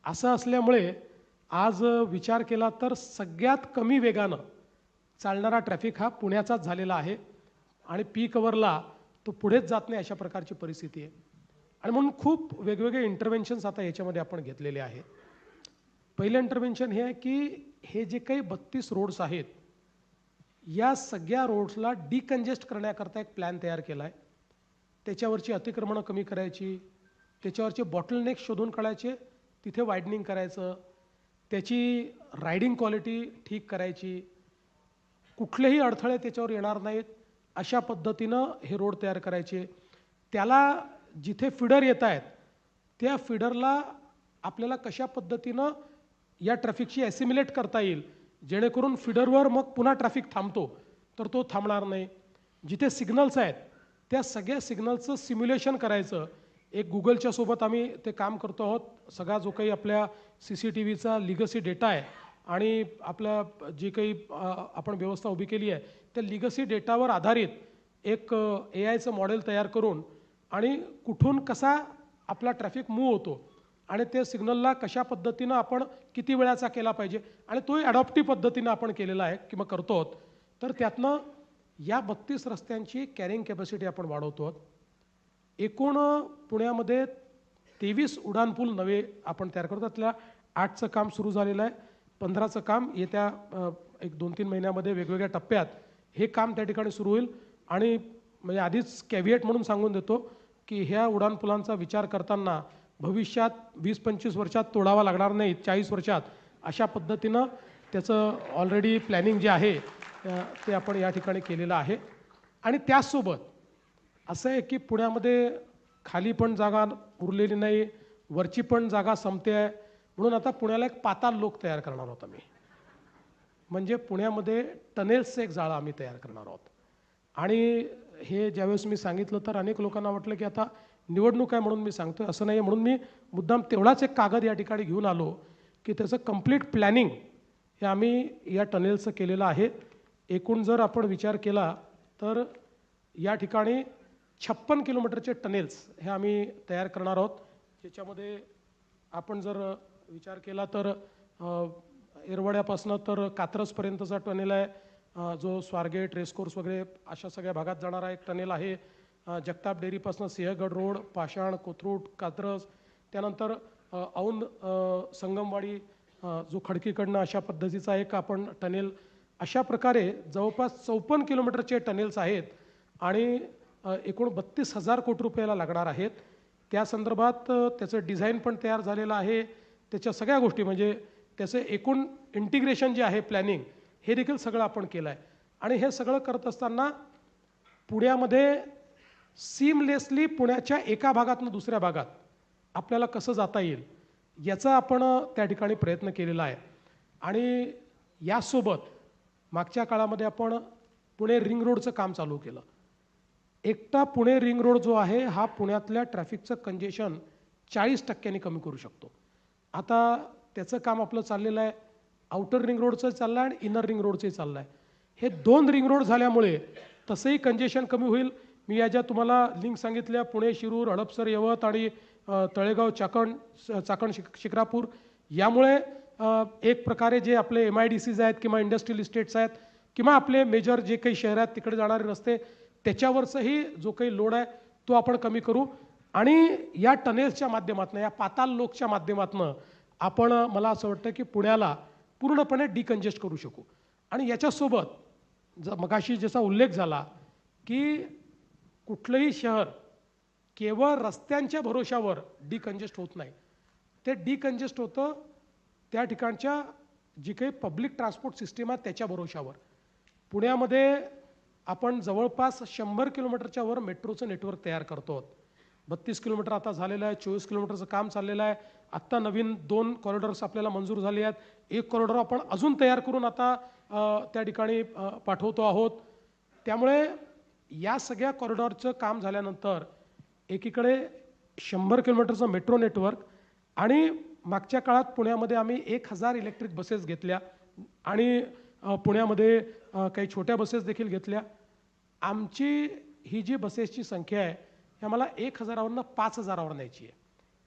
असं असल्यामुळे आज विचार केला तर सगळ्यात कमी वेगानं चालणारा ट्रॅफिक हा पुण्याचाच झालेला आहे, आणि पीक अवरला तो पुढेच जात नाही अशा प्रकारची परिस्थिती आहे. आणि म्हणून खूप वेगवेगळे इंटरव्हेन्शन्स आता याच्यामध्ये आपण घेतलेले आहेत. पहिलं इंटरव्हेन्शन हे आहे की हे जे काही 32 रोड्स आहेत या सगळ्या रोड्सला डिकंजेस्ट करण्याकरता एक प्लॅन तयार केला आहे. त्याच्यावरची अतिक्रमणं कमी करायची, त्याच्यावरचे बॉटलनेक शोधून काढायचे, तिथे वायडनिंग करायचं, त्याची रायडिंग क्वालिटी ठीक करायची, कुठलेही अडथळे त्याच्यावर येणार नाहीत अशा पद्धतीनं हे रोड तयार करायचे. त्याला जिथे फिडर येत आहेत त्या फिडरला आपल्याला कशा पद्धतीनं या ट्रॅफिकशी ॲसिम्युलेट करता येईल जेणेकरून फिडरवर मग पुन्हा ट्रॅफिक थांबतो तर तो थांबणार नाही. जिथे सिग्नल्स आहेत त्या सगळ्या सिग्नलचं सिम्युलेशन करायचं. एक गुगलच्या सोबत आम्ही ते काम करतो आहोत. सगळा जो काही आपल्या CCTVचा लिगसी डेटा आहे आणि आपल्या जी काही आपण व्यवस्था उभी केली आहे त्या लिगसी डेटावर आधारित एक AIचं मॉडेल तयार करून आणि कुठून कसा आपला ट्रॅफिक मूव्ह होतो आणि ते सिग्नलला कशा पद्धतीनं आपण किती वेळाचा केला पाहिजे आणि तोही ॲडॉप्टिव्ह पद्धतीनं आपण केलेला आहे किंवा करतो आहोत. तर त्यातनं या 32 रस्त्यांची कॅरिंग कॅपॅसिटी आपण वाढवतो आहोत. एकूण पुण्यामध्ये 23 उड्डाणपूल नवे आपण तयार करतो. त्यातल्या 8चं काम सुरू झालेलं आहे. 15चं काम येत्या 1-2-3 महिन्यामध्ये वेगवेगळ्या टप्प्यात हे काम त्या ठिकाणी सुरू होईल. आणि म्हणजे आधीच कॅव्हिएट म्हणून सांगून देतो की ह्या उड्डाणपुलांचा विचार करताना भविष्यात 20-25 वर्षात तोडावा लागणार नाही, 40 वर्षात, अशा पद्धतीनं त्याचं ऑलरेडी प्लॅनिंग जे आहे ते आपण या ठिकाणी केलेलं आहे. आणि त्याचसोबत असं आहे की पुण्यामध्ये खाली पण जागा उरलेली नाही, वरची पण जागा संपते आहे, म्हणून आता पुण्याला एक पाताल लोक तयार करणार आहोत आम्ही. म्हणजे पुण्यामध्ये टनेल्सचं एक जाळं आम्ही तयार करणार आहोत. आणि हे ज्यावेळेस मी सांगितलं तर अनेक लोकांना वाटलं की आता निवडणूक आहे म्हणून मी सांगतोय, असं नाही. म्हणून मी मुद्दाम तेवढाच एक कागद या ठिकाणी घेऊन आलो की त्याचं कंप्लीट प्लॅनिंग हे आम्ही या टनेल्सचं केलेलं आहे. एकूण जर आपण विचार केला तर या ठिकाणी 56 किलोमीटरचे टनेल्स हे आम्ही तयार करणार आहोत, ज्याच्यामध्ये आपण जर विचार केला तर येरवड्यापासनं तर कात्रजपर्यंतचा टनेल आहे, जो स्वारगेट, रेसकोर्स वगैरे अशा सगळ्या भागात जाणारा एक टनेल आहे. जगताप डेअरीपासनं सिंहगड रोड, पाषाण, कोथरूड, कात्रज, त्यानंतर औंध, संगमवाडी, जो खडकीकडनं अशा पद्धतीचा एक आपण टनेल, अशा प्रकारे जवळपास 54 किलोमीटरचे टनेल्स आहेत आणि एकूण 32,000 कोटी रुपयाला लागणार आहेत. त्या संदर्भात त्याचं डिझाईन पण तयार झालेलं आहे. त्याच्या सगळ्या गोष्टी म्हणजे त्याचं एकूण इंटिग्रेशन जे आहे, प्लॅनिंग, हे देखील सगळं आपण केलं आहे. आणि हे सगळं करत असताना पुण्यामध्ये सीमलेसली पुण्याच्या एका भागातून दुसऱ्या भागात आपल्याला कसं जाता येईल याचा आपण त्या ठिकाणी प्रयत्न केलेला आहे. आणि यासोबत मागच्या काळामध्ये आपण पुणे रिंग रोडचं काम चालू केलं. एकटा पुणे रिंग रोड जो आहे हा पुण्यातल्या ट्रॅफिकचं कंजेशन 40% कमी करू शकतो. आता त्याचं काम आपलं चाललेलं आहे. आउटर रिंग रोडचं चाललं आहे आणि इनर रिंग रोडचंही चाललं आहे. हे 2 रिंग रोड झाल्यामुळे तसंही कंजेशन कमी होईल. मी या ज्या तुम्हाला लिंक सांगितल्या, पुणे शिरूर, हडपसर, यवत आणि तळेगाव, चाकण शिक्रापूर, यामुळे एक प्रकारे जे आपले MIDCs आहेत किंवा इंडस्ट्रियल इस्टेट्स आहेत किंवा आपले मेजर जे काही शहर आहेत तिकडे जाणारे रस्ते, त्याच्यावरचंही जो काही लोड आहे तो आपण कमी करू. आणि या टनेल्सच्या माध्यमातून, या पाताल लोकच्या माध्यमातून आपण, मला असं वाटतं की पुण्याला पूर्णपणे डिकंजेस्ट करू शकू. आणि याच्यासोबत मगाशी ज्याचा उल्लेख झाला की कुठलंही शहर केवळ रस्त्यांच्या भरोशावर डिकंजेस्ट होत नाही, ते डिकंजेस्ट होतं त्या ठिकाणच्या जी काही पब्लिक ट्रान्सपोर्ट सिस्टीम आहे त्याच्या भरोशावर. पुण्यामध्ये आपण जवळपास 100 किलोमीटरच्या वर मेट्रोचं नेटवर्क तयार करतो. 32 किलोमीटर आता झालेलं आहे, 24 किलोमीटरचं काम चाललेलं आहे. आत्ता नवीन 2 कॉरिडॉर्स आपल्याला मंजूर झाले आहेत. एक कॉरिडॉर आपण अजून तयार करून आता त्या ठिकाणी पाठवतो आहोत. त्यामुळे या सगळ्या कॉरिडॉरचं काम झाल्यानंतर एकीकडे 100 किलोमीटरचं मेट्रो नेटवर्क आणि मागच्या काळात पुण्यामध्ये आम्ही 1000 इलेक्ट्रिक बसेस घेतल्या आणि पुण्यामध्ये काही छोट्या बसेस देखील घेतल्या. आमची ही जी बसेसची संख्या आहे ही आम्हाला 1000वरनं 5000वर न्यायची आहे.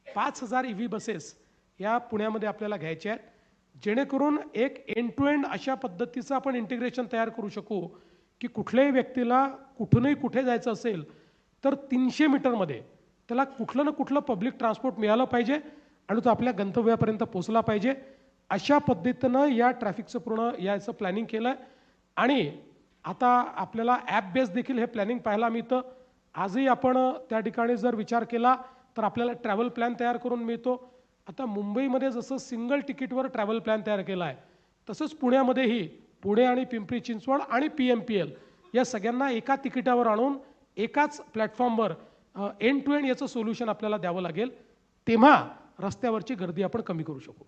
5000 EV बसेस या पुण्यामध्ये आपल्याला घ्यायच्या आहेत, जेणेकरून एक एंड टू एंड अशा पद्धतीचं आपण इंटिग्रेशन तयार करू शकू की कुठल्याही व्यक्तीला कुठूनही कुठे जायचं असेल तर 300 मीटरमध्ये त्याला कुठलं ना कुठलं पब्लिक ट्रान्सपोर्ट मिळालं पाहिजे आणि तो आपल्या गंतव्यापर्यंत पोहोचला पाहिजे. अशा पद्धतीनं या ट्रॅफिकचं पूर्ण याचं प्लॅनिंग केलं आहे. आणि आता आपल्याला ॲप बेस देखील हे प्लॅनिंग पाहायला मिळतं. आजही आपण त्या ठिकाणी जर विचार केला तर आपल्याला ट्रॅव्हल प्लॅन तयार करून मिळतो. आता मुंबईमध्ये जसं सिंगल तिकीटवर ट्रॅव्हल प्लॅन तयार केला आहे, तसंच पुण्यामध्येही पुणे आणि पिंपरी चिंचवड आणि PMPL या सगळ्यांना एका तिकिटावर आणून एकाच प्लॅटफॉर्मवर एंड टू एंड याचं सोल्युशन आपल्याला द्यावं लागेल. तेव्हा रस्त्यावरची गर्दी आपण कमी करू शकू.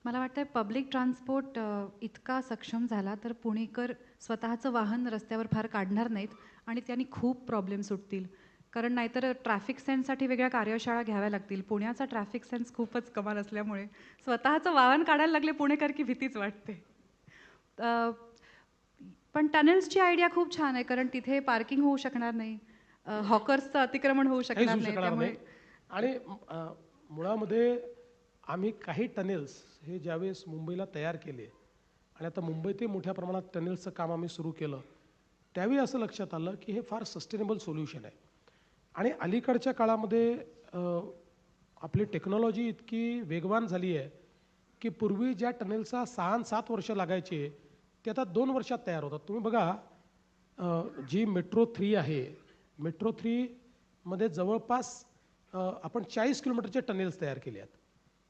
मला वाटतं पब्लिक ट्रान्सपोर्ट इतका सक्षम झाला तर पुणेकर स्वतःचं वाहन रस्त्यावर फार काढणार नाहीत आणि त्यांनी खूप प्रॉब्लेम सुटतील. कारण नाहीतर ट्रॅफिक सेन्ससाठी वेगळ्या कार्यशाळा घ्याव्या लागतील. पुण्याचा ट्रॅफिक सेन्स खूपच कमाल असल्यामुळे स्वतःचं वाहन काढायला लागले पुणेकर की भीतीच वाटते. पण टनेल्सची आयडिया खूप छान आहे, कारण तिथे पार्किंग होऊ शकणार नाही, हॉकर्सचं अतिक्रमण होऊ शकणार नाही. त्यामुळे आणि मुळामध्ये आम्ही काही टनेल्स हे ज्यावेळेस मुंबईला तयार केले आणि आता मुंबईतही मोठ्या प्रमाणात टनेल्सचं काम आम्ही सुरू केलं, त्यावेळी असं लक्षात आलं की हे फार सस्टेनेबल सोल्युशन आहे. आणि अलीकडच्या काळामध्ये आपली टेक्नॉलॉजी इतकी वेगवान झाली आहे की पूर्वी ज्या टनेल्सचा 6-7 वर्ष लागायचे ते आता 2 वर्षात तयार होतात. तुम्ही बघा, जी मेट्रो 3 आहे, मेट्रो 3 मध्ये जवळपास आपण 40 किलोमीटरचे टनेल्स तयार केले आहेत.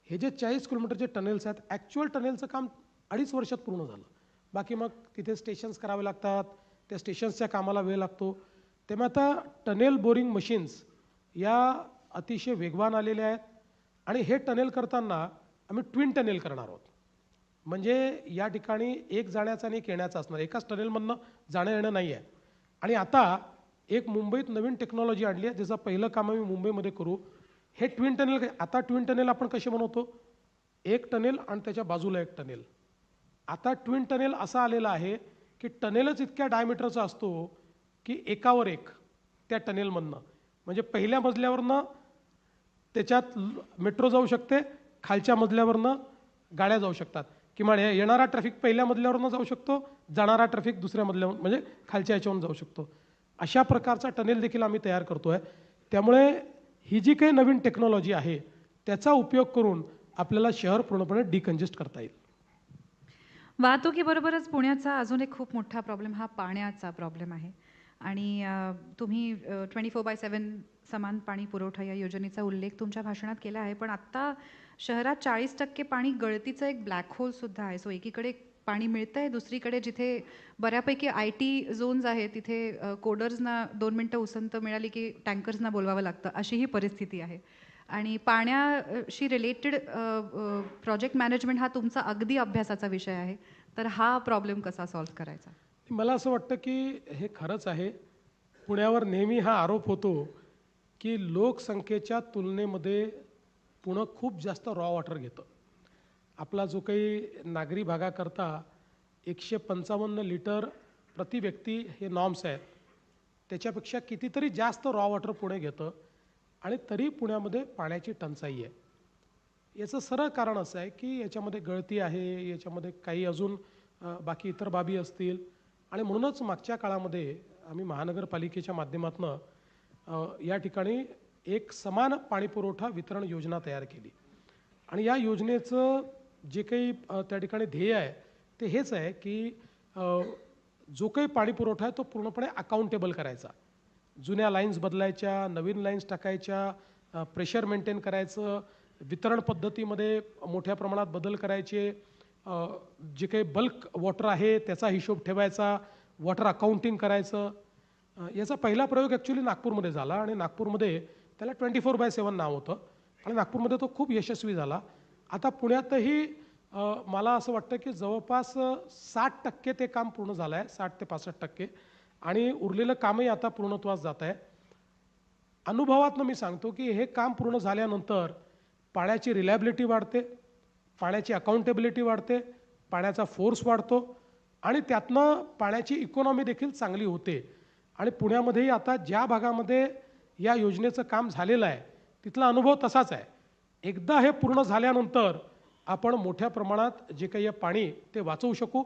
हे जे 40 किलोमीटरचे टनेल्स आहेत, ॲक्च्युअल टनेलचं काम 2.5 वर्षात पूर्ण झालं. बाकी मग तिथे स्टेशन्स करावे लागतात, त्या स्टेशन्सच्या कामाला वेळ लागतो. तेव्हा आता टनेल बोरिंग मशीन्स या अतिशय वेगवान आलेल्या आहेत आणि हे टनेल करताना आम्ही ट्विन टनेल करणार आहोत. म्हणजे या ठिकाणी एक जाण्याचा आणि एक येण्याचा असणार, एकाच टनेलमधनं जाणं येणं नाही आहे. आणि आता एक मुंबईत नवीन टेक्नॉलॉजी आणली आहे, ज्याचं पहिलं काम आम्ही मुंबईमध्ये करू. हे ट्विन टनेल, आता ट्विन टनेल आपण कसे बनवतो, एक टनेल आणि त्याच्या बाजूला एक टनेल. आता ट्विन टनेल असा आलेला आहे की टनेलच इतक्या डायमीटरचा असतो की एकावर एक त्या टनेलमधनं, म्हणजे पहिल्या मजल्यावरनं त्याच्यात मेट्रो जाऊ शकते, खालच्या मजल्यावरनं गाड्या जाऊ शकतात, किंवा येणारा ट्रॅफिक पहिल्या मजल्यावरनं जाऊ शकतो, जाणारा ट्रॅफिक दुसऱ्या मजल्यावर म्हणजे खालच्या याच्यावरून जाऊ शकतो. अशा प्रकारचा टनेल देखील आम्ही तयार करतो आहे. त्यामुळे ही जी काही नवीन टेक्नॉलॉजी आहे त्याचा उपयोग करून आपल्याला शहर पूर्णपणे डिकंजेस्ट करता येईल. वाहतुकीबरोबरच पुण्याचा अजून एक खूप मोठा प्रॉब्लेम हा पाण्याचा प्रॉब्लेम आहे. आणि तुम्ही 24/7 समान पाणी पुरवठा या योजनेचा उल्लेख तुमच्या भाषणात केला आहे. पण आत्ता शहरात 40% पाणी गळतीचं एक ब्लॅक होल सुद्धा आहे. सो एकीकडे पाणी मिळतंय, दुसरीकडे जिथे बऱ्यापैकी IT झोन्स आहेत तिथे कोडर्सना 2 मिनटं उसंत मिळाली की टँकर्सना बोलवावं लागतं, अशी ही परिस्थिती आहे. आणि पाण्याशी रिलेटेड प्रोजेक्ट मॅनेजमेंट हा तुमचा अगदी अभ्यासाचा विषय आहे. तर हा प्रॉब्लेम कसा सॉल्व्ह करायचा? मला असं वाटतं की हे खरंच आहे. पुण्यावर नेहमी हा आरोप होतो की लोकसंख्येच्या तुलनेमध्ये पुणे खूप जास्त रॉ वॉटर घेतं. आपला जो काही नागरी भागाकरता 155 लिटर प्रति व्यक्ती हे नॉर्म्स आहेत, त्याच्यापेक्षा कितीतरी जास्त रॉ वॉटर पुणे घेतं आणि तरी पुण्यामध्ये पाण्याची टंचाई आहे. याचं सरळ कारण असं आहे की याच्यामध्ये गळती आहे, याच्यामध्ये काही अजून बाकी इतर बाबी असतील. आणि म्हणूनच मागच्या काळामध्ये आम्ही महानगरपालिकेच्या माध्यमातून या ठिकाणी एक समान पाणीपुरवठा वितरण योजना तयार केली. आणि या योजनेचं जे काही त्या ठिकाणी ध्येय आहे ते हेच आहे की जो काही पाणीपुरवठा आहे तो पूर्णपणे अकाउंटेबल करायचा. जुन्या लाईन्स बदलायच्या, नवीन लाईन्स टाकायच्या, प्रेशर मेंटेन करायचं, वितरण पद्धतीमध्ये मोठ्या प्रमाणात बदल करायचे, जे काही बल्क वॉटर आहे त्याचा हिशोब ठेवायचा, वॉटर अकाउंटिंग करायचं. याचा पहिला प्रयोग ॲक्च्युली नागपूरमध्ये झाला आणि नागपूरमध्ये त्याला 24/7 नाव होतं आणि नागपूरमध्ये तो खूप यशस्वी झाला. आता पुण्यातही मला असं वाटतं की जवळपास 60% ते काम पूर्ण झालं आहे, 60 ते 65%, आणि उरलेलं कामही आता पूर्णत्वास जात आहे. अनुभवातनं मी सांगतो की हे काम पूर्ण झाल्यानंतर पाण्याची रिलायबिलिटी वाढते, पाण्याची अकाउंटेबिलिटी वाढते, पाण्याचा फोर्स वाढतो आणि त्यातनं पाण्याची इकॉनॉमी देखील चांगली होते. आणि पुण्यामध्येही आता ज्या भागामध्ये या योजनेचं काम झालेलं आहे तिथला अनुभव तसाच आहे. एकदा हे पूर्ण झाल्यानंतर आपण मोठ्या प्रमाणात जे काही पाणी ते वाचवू शकू.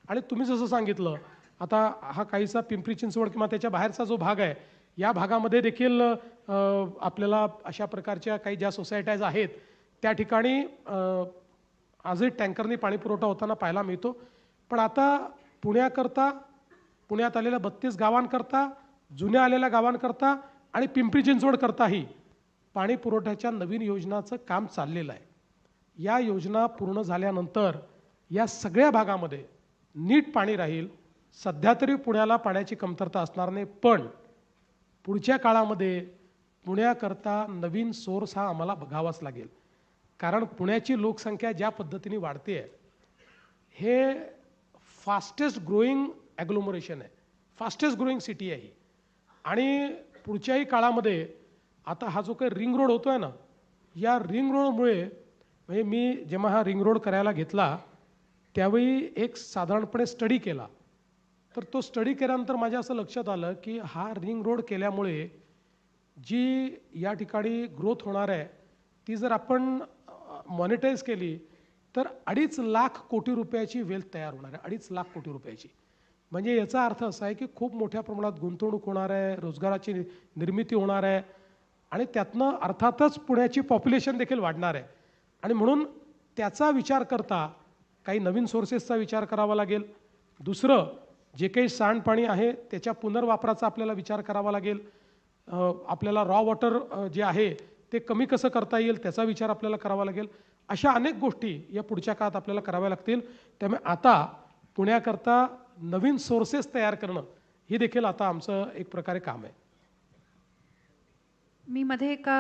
आणि तुम्ही जसं सांगितलं, आता हा काहीसा पिंपरी चिंचवड किंवा त्याच्या बाहेरचा जो भाग आहे या भागामध्ये देखील आपल्याला अशा प्रकारच्या काही ज्या सोसायट्याज आहेत त्या ठिकाणी आजही टँकरनी पाणी पुरवठा होताना पाहायला मिळतो. पण आता पुण्याकरता, पुण्यात आलेल्या 32 गावांकरता, जुन्या आलेल्या गावांकरता आणि पिंपरी चिंचवडकरताही पाणी पुरवठ्याच्या नवीन योजनाचं काम चाललेलं आहे. या योजना पूर्ण झाल्यानंतर या सगळ्या भागामध्ये नीट पाणी राहील. सध्या तरी पुण्याला पाण्याची कमतरता असणार नाही, पण पुढच्या काळामध्ये पुण्याकरता नवीन सोर्स हा आम्हाला बघावाच लागेल. कारण पुण्याची लोकसंख्या ज्या पद्धतीने वाढते आहे, हे फास्टेस्ट ग्रोईंग ॲग्लोमरेशन आहे, फास्टेस्ट ग्रोईंग सिटी आहे. आणि पुढच्याही काळामध्ये आता हा जो काही रिंग रोड होतो आहे ना, या रिंग रोडमुळे, म्हणजे मी जेव्हा हा रिंग रोड करायला घेतला त्यावेळी एक साधारणपणे स्टडी केला, तर तो स्टडी केल्यानंतर माझ्या असं लक्षात आलं की हा रिंग रोड केल्यामुळे जी या ठिकाणी ग्रोथ होणार आहे ती जर आपण मॉनिटाईज केली तर 2.5 लाख कोटी रुपयाची वेल्थ तयार होणार आहे. 2.5 लाख कोटी रुपयाची. म्हणजे याचा अर्थ असा आहे की खूप मोठ्या प्रमाणात गुंतवणूक होणार आहे, रोजगाराची निर्मिती होणार आहे आणि त्यातनं अर्थातच पुण्याची पॉप्युलेशन देखील वाढणार आहे. आणि म्हणून त्याचा विचार करता काही नवीन सोर्सेसचा विचार करावा लागेल. दुसरं, जे काही सांडपाणी आहे त्याच्या पुनर्वापराचा आपल्याला विचार करावा लागेल. आपल्याला रॉ वॉटर जे आहे ते कमी कसं करता येईल त्याचा विचार आपल्याला करावा लागेल. अशा अनेक गोष्टी या पुढच्या काळात आपल्याला कराव्या लागतील. त्यामुळे आता पुण्याकरता नवीन सोर्सेस तयार करणं ही देखील आता आमचं एक प्रकारे काम आहे. मी मध्ये एका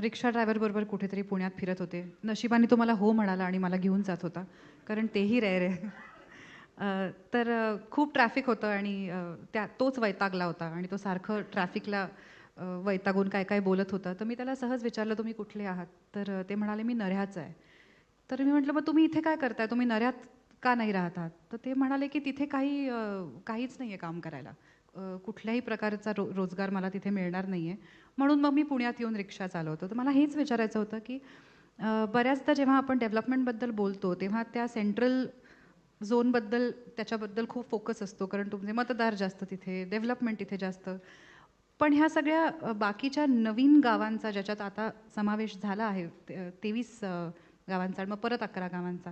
रिक्षा ड्रायव्हरबरोबर कुठेतरी पुण्यात फिरत होते. नशिबाने तो मला हो म्हणाला आणि मला घेऊन जात होता, कारण तेही रेअर आहे. तर खूप ट्रॅफिक होतं आणि तोच वैतागला होता आणि तो सारखं ट्रॅफिकला वैतागून काय काय बोलत होता. तर मी त्याला सहज विचारलं, तुम्ही कुठले आहात? तर ते म्हणाले, मी नऱ्ह्याचं आहे. तर मी म्हटलं, मग तुम्ही इथे काय करताय? तुम्ही नऱ्ह्यात का नाही राहत आहात? तर ते म्हणाले की तिथे काहीच नाही आहे काम करायला. कुठल्याही प्रकारचा रोजगार मला तिथे मिळणार नाही आहे, म्हणून मग मी पुण्यात येऊन रिक्षा चालवतो. तर मला हेच विचारायचं होतं की बऱ्याचदा जेव्हा आपण डेव्हलपमेंटबद्दल बोलतो तेव्हा त्या सेंट्रल झोनबद्दल त्याच्याबद्दल खूप फोकस असतो, कारण तुमचे मतदार जास्त तिथे, डेव्हलपमेंट तिथे जास्त. पण ह्या सगळ्या बाकीच्या नवीन गावांचा ज्याच्यात आता समावेश झाला आहे 23 गावांचा आणि मग परत 11 गावांचा,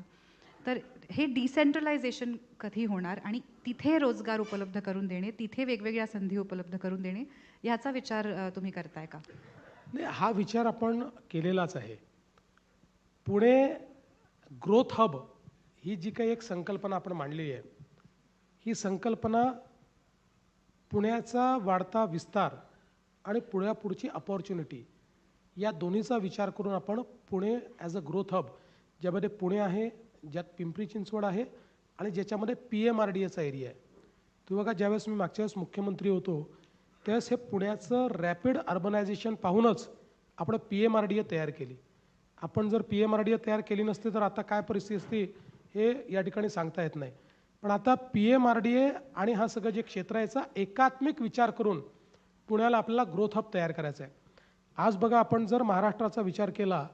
तर हे डिसेंट्रलायझेशन कधी होणार आणि तिथे रोजगार उपलब्ध करून देणे, तिथे वेगवेगळ्या संधी उपलब्ध करून देणे, ह्याचा विचार तुम्ही करताय का? नाही, हा विचार आपण केलेलाच आहे. पुणे ग्रोथ हब ही जी काही एक संकल्पना आपण मांडली आहे, ही संकल्पना पुण्याचा वाढता विस्तार आणि पुढची अपॉर्च्युनिटी या दोन्हीचा विचार करून आपण Pune as a growth hub, ज्यामध्ये पुणे आहे, ज्यात पिंपरी चिंचवड आहे आणि ज्याच्यामध्ये PMRDAचा एरिया आहे. तुम्ही बघा, ज्यावेळेस मी मागच्या वेळेस मुख्यमंत्री होतो त्यावेळेस हे पुण्याचं रॅपिड अर्बनायझेशन पाहूनच आपण PMRDA तयार केली. आपण जर PMRDA तयार केली नसती तर आता काय परिस्थिती असती हे या ठिकाणी सांगता येत नाही. पण आता PMRDA आणि हा सगळं जे क्षेत्र आहे याचा एकात्मिक विचार करून पुण्याला आपल्याला ग्रोथ हब तयार करायचा आहे. आज बघा, आपण जर महाराष्ट्राचा विचार केला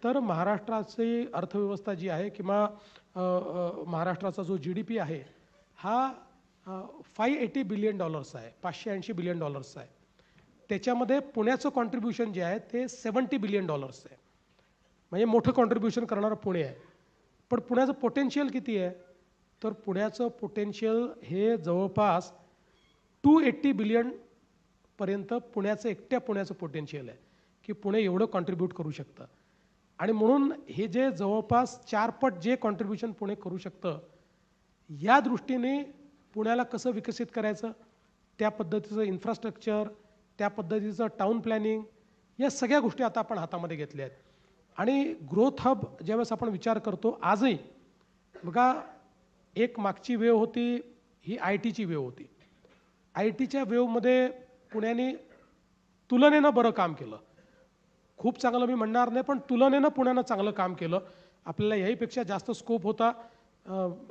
तर महाराष्ट्राची अर्थव्यवस्था जी आहे किंवा महाराष्ट्राचा जो GDP आहे हा $580 बिलियन आहे, $580 बिलियन आहे. त्याच्यामध्ये पुण्याचं कॉन्ट्रीब्युशन जे आहे ते $70 बिलियन आहे. म्हणजे मोठं कॉन्ट्रीब्युशन करणारं पुणे आहे. पण पुण्याचं पोटेन्शियल किती आहे? तर पुण्याचं पोटेन्शियल हे जवळपास $280 बिलियन पर्यंत एकट्या पुण्याचं पोटेन्शियल आहे की पुणे एवढं कॉन्ट्रीब्यूट करू शकतं. आणि म्हणून हे जे जवळपास 4 पट जे कॉन्ट्रीब्युशन पुणे करू शकतं, या दृष्टीने पुण्याला कसं विकसित करायचं, त्या पद्धतीचं इन्फ्रास्ट्रक्चर, त्या पद्धतीचं टाउन प्लॅनिंग, या सगळ्या गोष्टी आता आपण हातामध्ये घेतल्या आहेत. आणि ग्रोथ हब ज्यावेळेस आपण विचार करतो, आजही बघा, एक मागची वेव होती ही IT ची वेव होती. IT च्या वेवमध्ये पुण्याने तुलनेनं बरं काम केलं. खूप चांगलं मी म्हणणार नाही, पण तुलनेनं पुण्यानं चांगलं काम केलं. आपल्याला याहीपेक्षा जास्त स्कोप होता.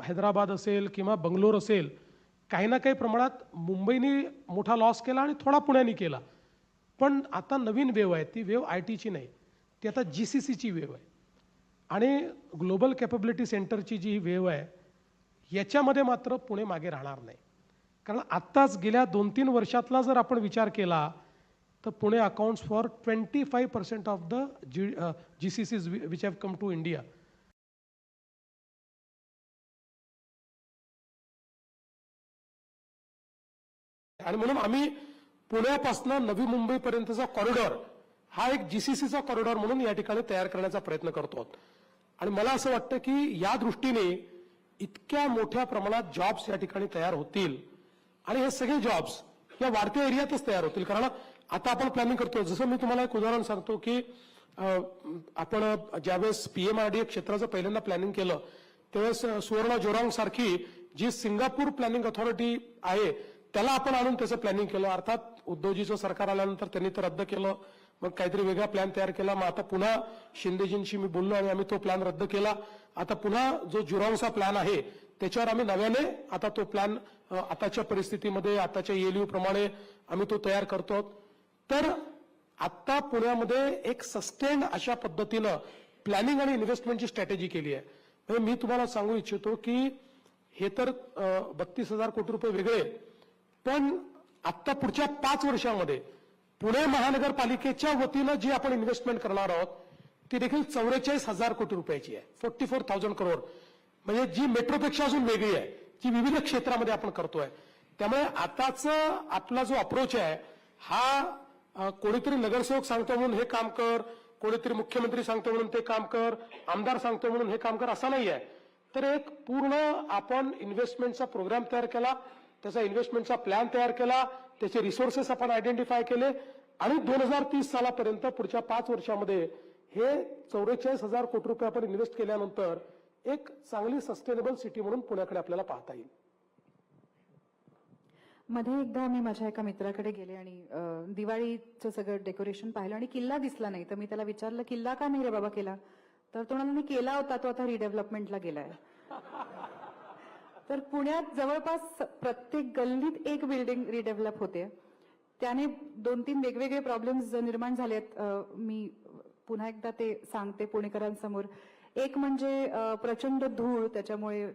हैदराबाद असेल किंवा बंगलोर असेल, काही ना काही प्रमाणात मुंबईने मोठा लॉस केला आणि थोडा पुण्याने केला. पण आता नवीन वेव आहे, ती वेव IT ची नाही, ती आता GCCची वेव आहे. आणि ग्लोबल कॅपॅबिलिटी सेंटरची जी वेव आहे याच्यामध्ये मात्र पुणे मागे राहणार नाही. कारण आत्ताच गेल्या 2-3 वर्षातला जर आपण विचार केला तर Pune accounts for 25% of the GCCs which have come to India. आणि म्हणून आम्ही पुण्यापासून नवी मुंबईपर्यंतचा कॉरिडॉर हा एक GCCचा कॉरिडॉर म्हणून या ठिकाणी तयार करण्याचा प्रयत्न करतो. आणि मला असं वाटतं की या दृष्टीने इतक्या मोठ्या प्रमाणात जॉब्स या ठिकाणी तयार होतील आणि हे सगळे जॉब्स या वाढत्या एरियातच तयार होतील. कारण आता आपण प्लॅनिंग करतो, जसं मी तुम्हाला एक उदाहरण सांगतो की आपण ज्यावेळेस PMRDA क्षेत्राचं पहिल्यांदा प्लॅनिंग केलं त्यावेळेस सुवर्ण जोरांग सारखी जी सिंगापूर प्लॅनिंग अथॉरिटी आहे त्याला आपण आणून त्याचं प्लॅनिंग केलं. अर्थात उद्धवजीचं सरकार आल्यानंतर त्यांनी तर रद्द केलं, मग काहीतरी वेगळा प्लॅन तयार केला. मग आता पुन्हा शिंदेजींशी मी बोललो आणि आम्ही तो प्लॅन रद्द केला. आता पुन्हा जो जुरांगचा प्लॅन आहे त्याच्यावर आम्ही नव्याने आता तो प्लॅन आताच्या परिस्थितीमध्ये आताच्या ELU प्रमाणे आम्ही तो तयार करतो. तर आता पुण्यामध्ये एक सस्टेन अशा पद्धतीनं प्लॅनिंग आणि इन्व्हेस्टमेंटची स्ट्रॅटेजी केली आहे. म्हणजे मी तुम्हाला सांगू इच्छितो की हे तर 32,000 कोटी रुपये वेगळे, पण आता पुढच्या 5 वर्षामध्ये पुणे महानगरपालिकेच्या वतीनं जी आपण इन्व्हेस्टमेंट करणार आहोत ती देखील 44,000 कोटी रुपयाची आहे. 44,000 करोड, म्हणजे जी मेट्रोपेक्षा अजून वेगळी आहे, जी विविध क्षेत्रामध्ये आपण करतोय. त्यामुळे आताचा आपला जो अप्रोच आहे हा कोणीतरी नगरसेवक सांगतो म्हणून हे काम कर, कोणीतरी मुख्यमंत्री सांगतो म्हणून ते काम कर, आमदार सांगतो म्हणून हे काम कर, असं नाही आहे. तर एक पूर्ण आपण इन्व्हेस्टमेंटचा प्रोग्राम तयार केला, त्याचा इन्व्हेस्टमेंटचा प्लॅन तयार केला, त्याचे रिसोर्सेस आपण आयडेंटिफाय केले आणि 2030 सालापर्यंत पुढच्या 5 वर्षामध्ये हे 44,000 कोटी रुपये आपण इन्व्हेस्ट केल्यानंतर एक चांगली सस्टेनेबल सिटी म्हणून पुण्याकडे आपल्याला पाहता येईल. मध्ये एकदा मी माझ्या एका मित्राकडे गेले आणि दिवाळीचं सगळं डेकोरेशन पाहिलं आणि किल्ला दिसला नाही. तर मी त्याला विचारलं, किल्ला का नाही रे बाबा केला? तर तो म्हणाला, मी केला होता, तो आता रिडेव्हलपमेंटला गेलाय. तर पुण्यात जवळपास प्रत्येक गल्लीत एक बिल्डिंग रिडेव्हलप होते. त्याने 2-3 वेगवेगळे प्रॉब्लेम्स निर्माण झालेत. मी पुन्हा एकदा ते सांगते पुणेकरांसमोर. एक म्हणजे प्रचंड धूळ, त्याच्यामुळे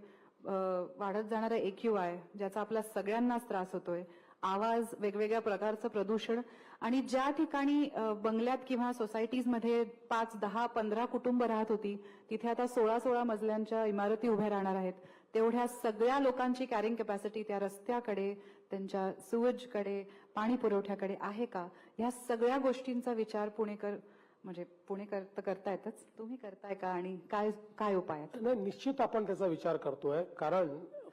वाढत जाणारा AQI, ज्याचा आपल्या सगळ्यांनाच त्रास होतोय, आवाज, वेगवेगळ्या प्रकारचं प्रदूषण. आणि ज्या ठिकाणी बंगल्यात किंवा सोसायटीजमध्ये 5, 10, 15 कुटुंब राहत होती, तिथे आता 16 मजल्यांच्या इमारती उभ्या राहणार आहेत. तेवढ्या सगळ्या लोकांची कॅरिंग कॅपॅसिटी त्या रस्त्याकडे, त्यांच्या सुवेजकडे, पाणी पुरवठ्याकडे आहे का? ह्या सगळ्या गोष्टींचा विचार पुणेकर तर करतायतच, तुम्ही करताय का आणि काय काय उपाय आहेत? नाही, निश्चित आपण त्याचा विचार करतोय. कारण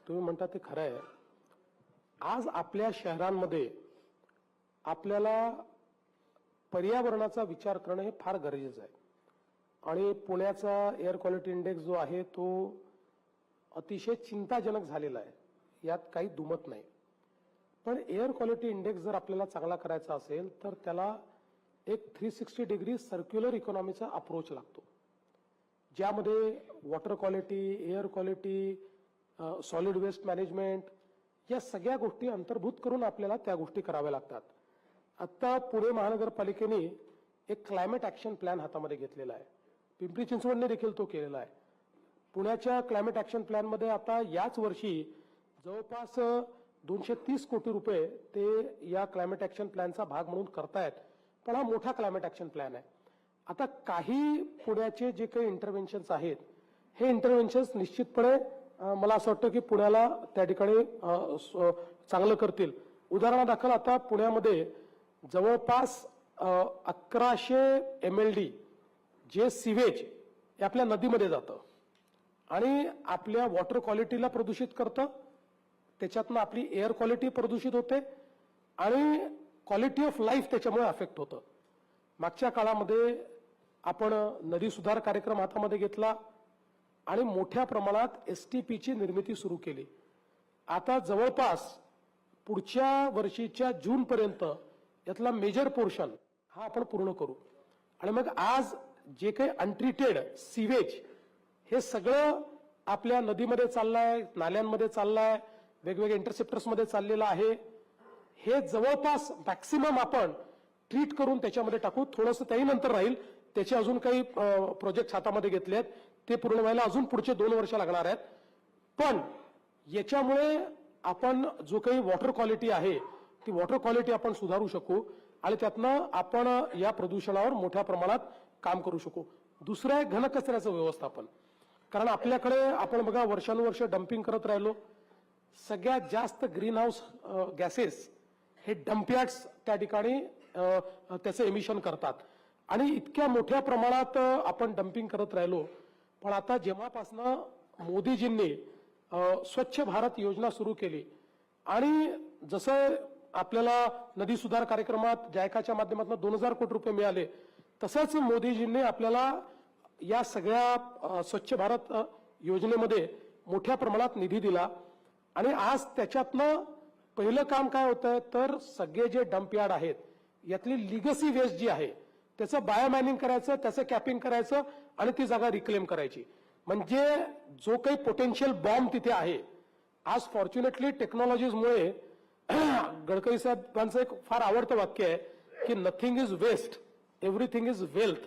तुम्ही म्हणता ते खरं आहे. आज आपल्या शहरांमध्ये आपल्याला पर्यावरणाचा विचार करणं हे फार गरजेचं आहे. आणि पुण्याचा एअर क्वालिटी इंडेक्स जो आहे तो अतिशय चिंताजनक झालेला आहे, यात काही दुमत नाही. पण एअर क्वालिटी इंडेक्स जर आपल्याला चांगला करायचा असेल तर त्याला एक 360 डिग्री सर्क्युलर इकॉनॉमीचा अप्रोच लागतो, ज्यामध्ये water quality, air quality, solid waste management या सगळ्या गोष्टी अंतर्भूत करून आपल्याला त्या गोष्टी कराव्या लागतात. आता पुणे महानगरपालिकेने एक क्लायमेट ऍक्शन प्लॅन हातामध्ये घेतलेला आहे. पिंपरी चिंचवडने देखील तो केलेला आहे. पुण्याच्या क्लायमेट ऍक्शन प्लॅनमध्ये आता याच वर्षी जवळपास 230 कोटी रुपये ते या क्लायमेट ऍक्शन प्लॅनचा भाग म्हणून करतायत. पण हा मोठा क्लायमेट ऍक्शन प्लॅन आहे. आता काही पुण्याचे जे काही इंटरव्हेन्शन्स आहेत, हे इंटरव्हेन्शन्स निश्चितपणे मला असं वाटतं की पुण्याला त्या ठिकाणी चांगलं करतील. उदाहरणादाखल आता पुण्यामध्ये जवळपास 1100 MLD जे सिवेज हे आपल्या नदीमध्ये जातं आणि आपल्या वॉटर क्वालिटीला प्रदूषित करतं, त्याच्यातनं आपली एअर क्वालिटी प्रदूषित होते आणि क्वालिटी ऑफ लाईफ त्याच्यामुळे अफेक्ट होतं. मागच्या काळामध्ये आपण नदी सुधार कार्यक्रम हातामध्ये घेतला आणि मोठ्या प्रमाणात STPची निर्मिती सुरू केली. आता जवळपास पुढच्या वर्षीच्या जूनपर्यंत यातला मेजर पोर्शन हा आपण पूर्ण करू. आणि मग आज जे काही अनट्रीटेड सिवेज हे सगळं आपल्या नदीमध्ये चाललंय, नाल्यांमध्ये चाललंय, वेगवेगळ्या इंटरसेप्टर्समध्ये चाललेलं आहे. हे जवळपास मॅक्सिमम आपण ट्रीट करून त्याच्यामध्ये टाकू. थोडंसं त्याही नंतर राहील, त्याचे अजून काही प्रोजेक्ट हातामध्ये घेतले आहेत, ते पूर्ण व्हायला अजून पुढचे 2 वर्ष लागणार आहेत. पण याच्यामुळे आपण जो काही वॉटर क्वालिटी आहे ती वॉटर क्वालिटी आपण सुधारू शकू आणि त्यातनं आपण या प्रदूषणावर मोठ्या प्रमाणात काम करू शकू. दुसरं आहे घनकचऱ्याचं व्यवस्थापन. कारण आपल्याकडे आपण बघा वर्षानुवर्ष डम्पिंग करत राहिलो. सगळ्यात जास्त ग्रीन हाऊस गॅसेस हे डम्पयार्ड्स त्या ठिकाणी त्याचं एमिशन करतात आणि इतक्या मोठ्या प्रमाणात आपण डम्पिंग करत राहिलो. पण आता जेव्हापासनं मोदीजींनी स्वच्छ भारत योजना सुरू केली आणि जसं आपल्याला नदी सुधार कार्यक्रमात जायकाच्या माध्यमातून 2000 कोटी रुपये मिळाले, तसंच मोदीजींनी आपल्याला या सगळ्या स्वच्छ भारत योजनेमध्ये मोठ्या प्रमाणात निधी दिला. आणि आज त्याच्यातनं पहिलं काम काय होतंय तर सगळे जे डम्पयार्ड आहेत यातली लिगसी वेस्ट जी आहे त्याचं बायोमायनिंग करायचं, त्याचं कॅपिंग करायचं आणि ती जागा रिक्लेम करायची. म्हणजे जो काही पोटेन्शियल बॉम्ब तिथे आहे, आज फॉर्च्युनेटली टेक्नॉलॉजीजमुळे गडकरी साहेबांचं एक फार आवडतं वाक्य आहे की nothing is waste, everything is wealth.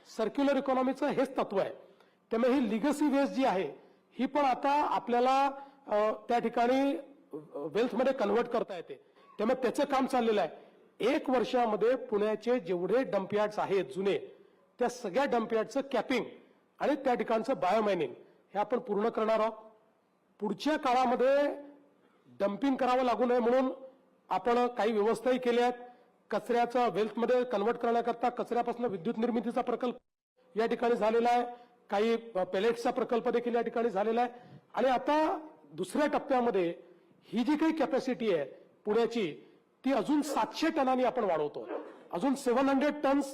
Circular इकॉनॉमीचं हेच तत्व आहे. त्यामुळे ही लिगसी वेस्ट जी आहे ही पण आता आपल्याला त्या ठिकाणी वेल्थमध्ये कन्व्हर्ट करता येते. त्यामुळे त्याचं काम चाललेलं आहे. 1 वर्षामध्ये पुण्याचे जेवढे डम्पयार्ड्स आहेत जुने, त्या सगळ्या डम्पयार्डचं कॅपिंग आणि त्या ठिकाणचं बायोमायनिंग हे आपण पूर्ण करणार आहोत. पुढच्या काळामध्ये डम्पिंग करावं लागू नये म्हणून आपण काही व्यवस्थाही केल्या आहेत. कचऱ्याचा वेल्थमध्ये कन्वर्ट करण्याकरता कचऱ्यापासून विद्युत निर्मितीचा प्रकल्प या ठिकाणी झालेला आहे, काही पेलेट्सचा प्रकल्प देखील या ठिकाणी झालेला आहे. आणि आता दुसऱ्या टप्प्यामध्ये ही जी काही कॅपॅसिटी आहे पुण्याची ती अजून 700 टनांनी आपण वाढवतो. अजून 700 टन्स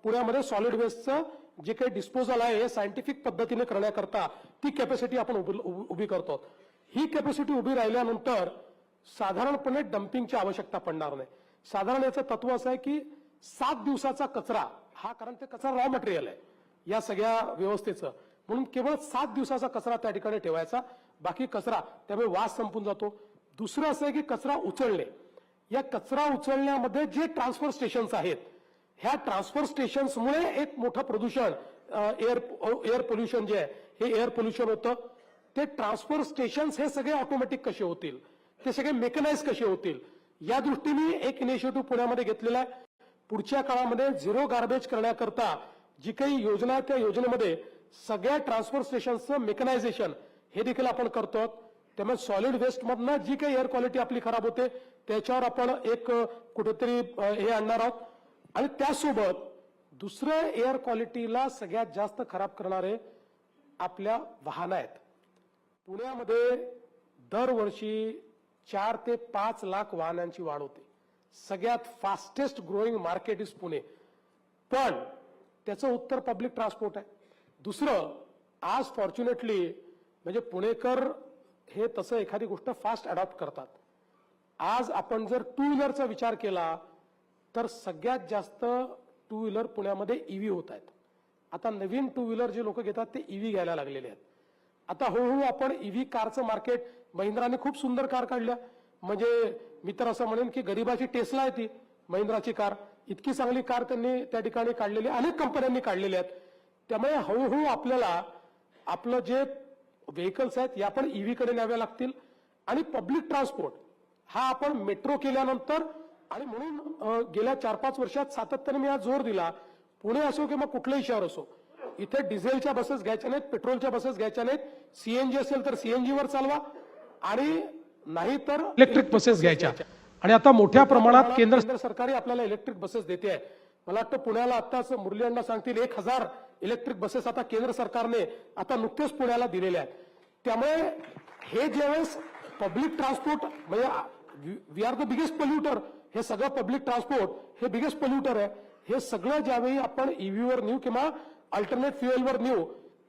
पुण्यामध्ये सॉलिड वेस्टचं जे काही डिस्पोजल आहे हे सायंटिफिक पद्धतीने करण्याकरता ती कॅपॅसिटी आपण उभी करतो. ही कॅपॅसिटी उभी राहिल्यानंतर साधारणपणे डम्पिंगची आवश्यकता पडणार नाही. साधारण याचं तत्व असं आहे की 7 दिवसाचा कचरा हा, कारण ते कचरा रॉ मटेरियल आहे या सगळ्या व्यवस्थेचं, म्हणून केवळ 7 दिवसाचा कचरा त्या ठिकाणी ठेवायचा, बाकी कचरा त्यामुळे वास संपून जातो. दुसरं असं आहे की कचरा उचलणे. या कचरा उचलण्यामध्ये जे ट्रान्सफर स्टेशन्स आहेत ह्या ट्रान्सफर स्टेशन्समुळे एक मोठं प्रदूषण एअर पोल्युशन जे आहे हे एअर पोल्युशन होतं. ते ट्रान्सफर स्टेशन्स हे सगळे ऑटोमॅटिक कसे होतील, ते सगळे मेकनाइज कसे होतील, या दृष्टीने एक इनिशिएटिव्ह पुण्यामध्ये घेतलेला आहे. पुढच्या काळामध्ये झिरो गार्बेज करण्याकरता जी काही योजना आहे त्या योजनेमध्ये सगळ्या ट्रान्सफर स्टेशन्सचं मेकनायझेशन हे देखील आपण करतो. त्यामुळे सॉलिड वेस्टमधनं जी काही एअर क्वालिटी आपली खराब होते त्याच्यावर आपण एक कुठेतरी हे आणणार आहोत. आणि त्यासोबत दुसरं एअर क्वालिटीला सगळ्यात जास्त खराब करणारे आपल्या वाहनं आहेत. पुण्यामध्ये दरवर्षी 4 ते 5 लाख वाहनांची वाढ होते. सगळ्यात fastest growing market is Pune. पण त्याचं उत्तर पब्लिक ट्रान्सपोर्ट आहे. दुसरं, आज फॉर्च्युनेटली म्हणजे पुणेकर हे तसं एखादी गोष्ट फास्ट अडॉप्ट करतात. आज आपण जर टू व्हीलरचा विचार केला तर सगळ्यात जास्त टू व्हीलर पुण्यामध्ये ईव्ही होत आहेत. आता नवीन टू व्हीलर जे लोक घेतात ते ईव्ही घ्यायला लागलेले आहेत. आता हळूहळू आपण ईव्ही कारचं मार्केट, महिंद्राने खूप सुंदर कार काढल्या, म्हणजे मी तर असं म्हणेन की गरिबाची टेस्ला आहे ती महिंद्राची कार. इतकी चांगली कार त्यांनी त्या ठिकाणी काढलेली, अनेक कंपन्यांनी काढलेल्या आहेत. त्यामुळे हळूहळू आपल्याला आपलं जे व्हेकल्स आहेत या पण ईव्ही कडे न्यावे लागतील. आणि पब्लिक ट्रान्सपोर्ट हा आपण मेट्रो केल्यानंतर, आणि म्हणून गेल्या 4-5 वर्षात सातत्याने मी आज जोर दिला, पुणे असो किंवा कुठलंही शहर असो, इथे डिझेलच्या बसेस घ्यायच्या नाहीत, पेट्रोलच्या बसेस घ्यायच्या नाहीत. सीएनजी असेल तर सीएनजी वर चालवा आणि नाही तर इलेक्ट्रिक बसेस घ्यायच्या. आणि आता मोठ्या प्रमाणात केंद्र सरकारी आपल्याला इलेक्ट्रिक बसेस देते आहे. मला वाटतं पुण्याला आताच मुरली अण्णा सांगतील 1000 इलेक्ट्रिक बसेस आता केंद्र सरकारने आता नुकतेच पुण्याला दिलेल्या आहेत. त्यामुळे हे ज्यावेळेस पब्लिक ट्रान्सपोर्ट म्हणजे वी आर द बिगेस्ट पोल्युटर, हे सगळं पब्लिक ट्रान्सपोर्ट हे बिगेस्ट पोल्युटर आहे. हे सगळं ज्यावेळी आपण ईव्हीवर नेऊ किंवा अल्टरनेट फ्युएलवर नेऊ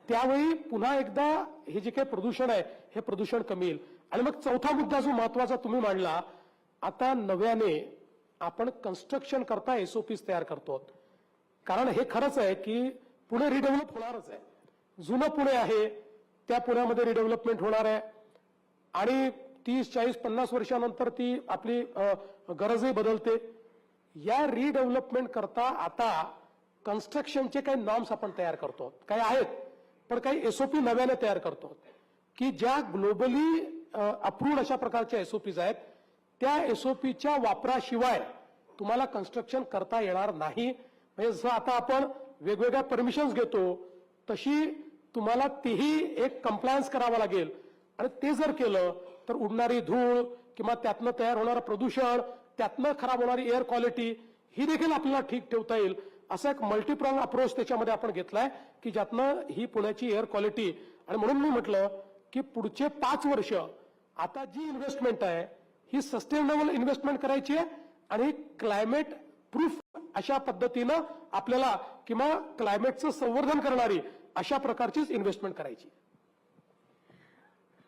त्यावेळी पुन्हा एकदा हे जे काही प्रदूषण आहे हे प्रदूषण कमी येईल. आणि मग चौथा मुद्दा जो महत्वाचा तुम्ही मांडला, आता नव्याने आपण कन्स्ट्रक्शन करता एसओपीज तयार करतो. कारण हे खरंच आहे की पुणे रिडेव्हलप होणारच आहे. जुनं पुणे आहे त्या पुण्यामध्ये रिडेव्हलपमेंट होणार आहे आणि 30, 40, 50 वर्षानंतर ती आपली गरजही बदलते. या रिडेव्हलपमेंट करता आता कन्स्ट्रक्शनचे काही नॉर्म्स आपण तयार करतो, काही आहेत पण काही एसओपी नव्याने तयार करतो की ज्या ग्लोबली अप्रूव्ड अशा प्रकारच्या एसओपीज आहेत. त्या एसओपीच्या वापराशिवाय तुम्हाला कन्स्ट्रक्शन करता येणार नाही. म्हणजे जसं आता आपण वेगवेगळ्या परमिशन्स घेतो तशी तुम्हाला तेही एक कंप्लायन्स करावा लागेल. आणि ते जर केलं तर उडणारी धूळ किंवा त्यातनं तयार होणारं प्रदूषण, त्यातनं खराब होणारी एअर क्वालिटी ही देखील आपल्याला ठीक ठेवता येईल. असा एक मल्टीप्रॉंग अप्रोच त्याच्यामध्ये आपण घेतलाय की ज्यातनं ही पुण्याची एअर क्वालिटी. आणि म्हणून मी म्हटलं की पुढचे 5 वर्ष आता जी इन्व्हेस्टमेंट आहे ही सस्टेनेबल इन्व्हेस्टमेंट करायची आहे आणि क्लायमेट प्रूफ अशा पद्धतीनं आपल्याला किंवा क्लायमेटचं संवर्धन करणारी अशा प्रकारचीच इन्व्हेस्टमेंट करायची.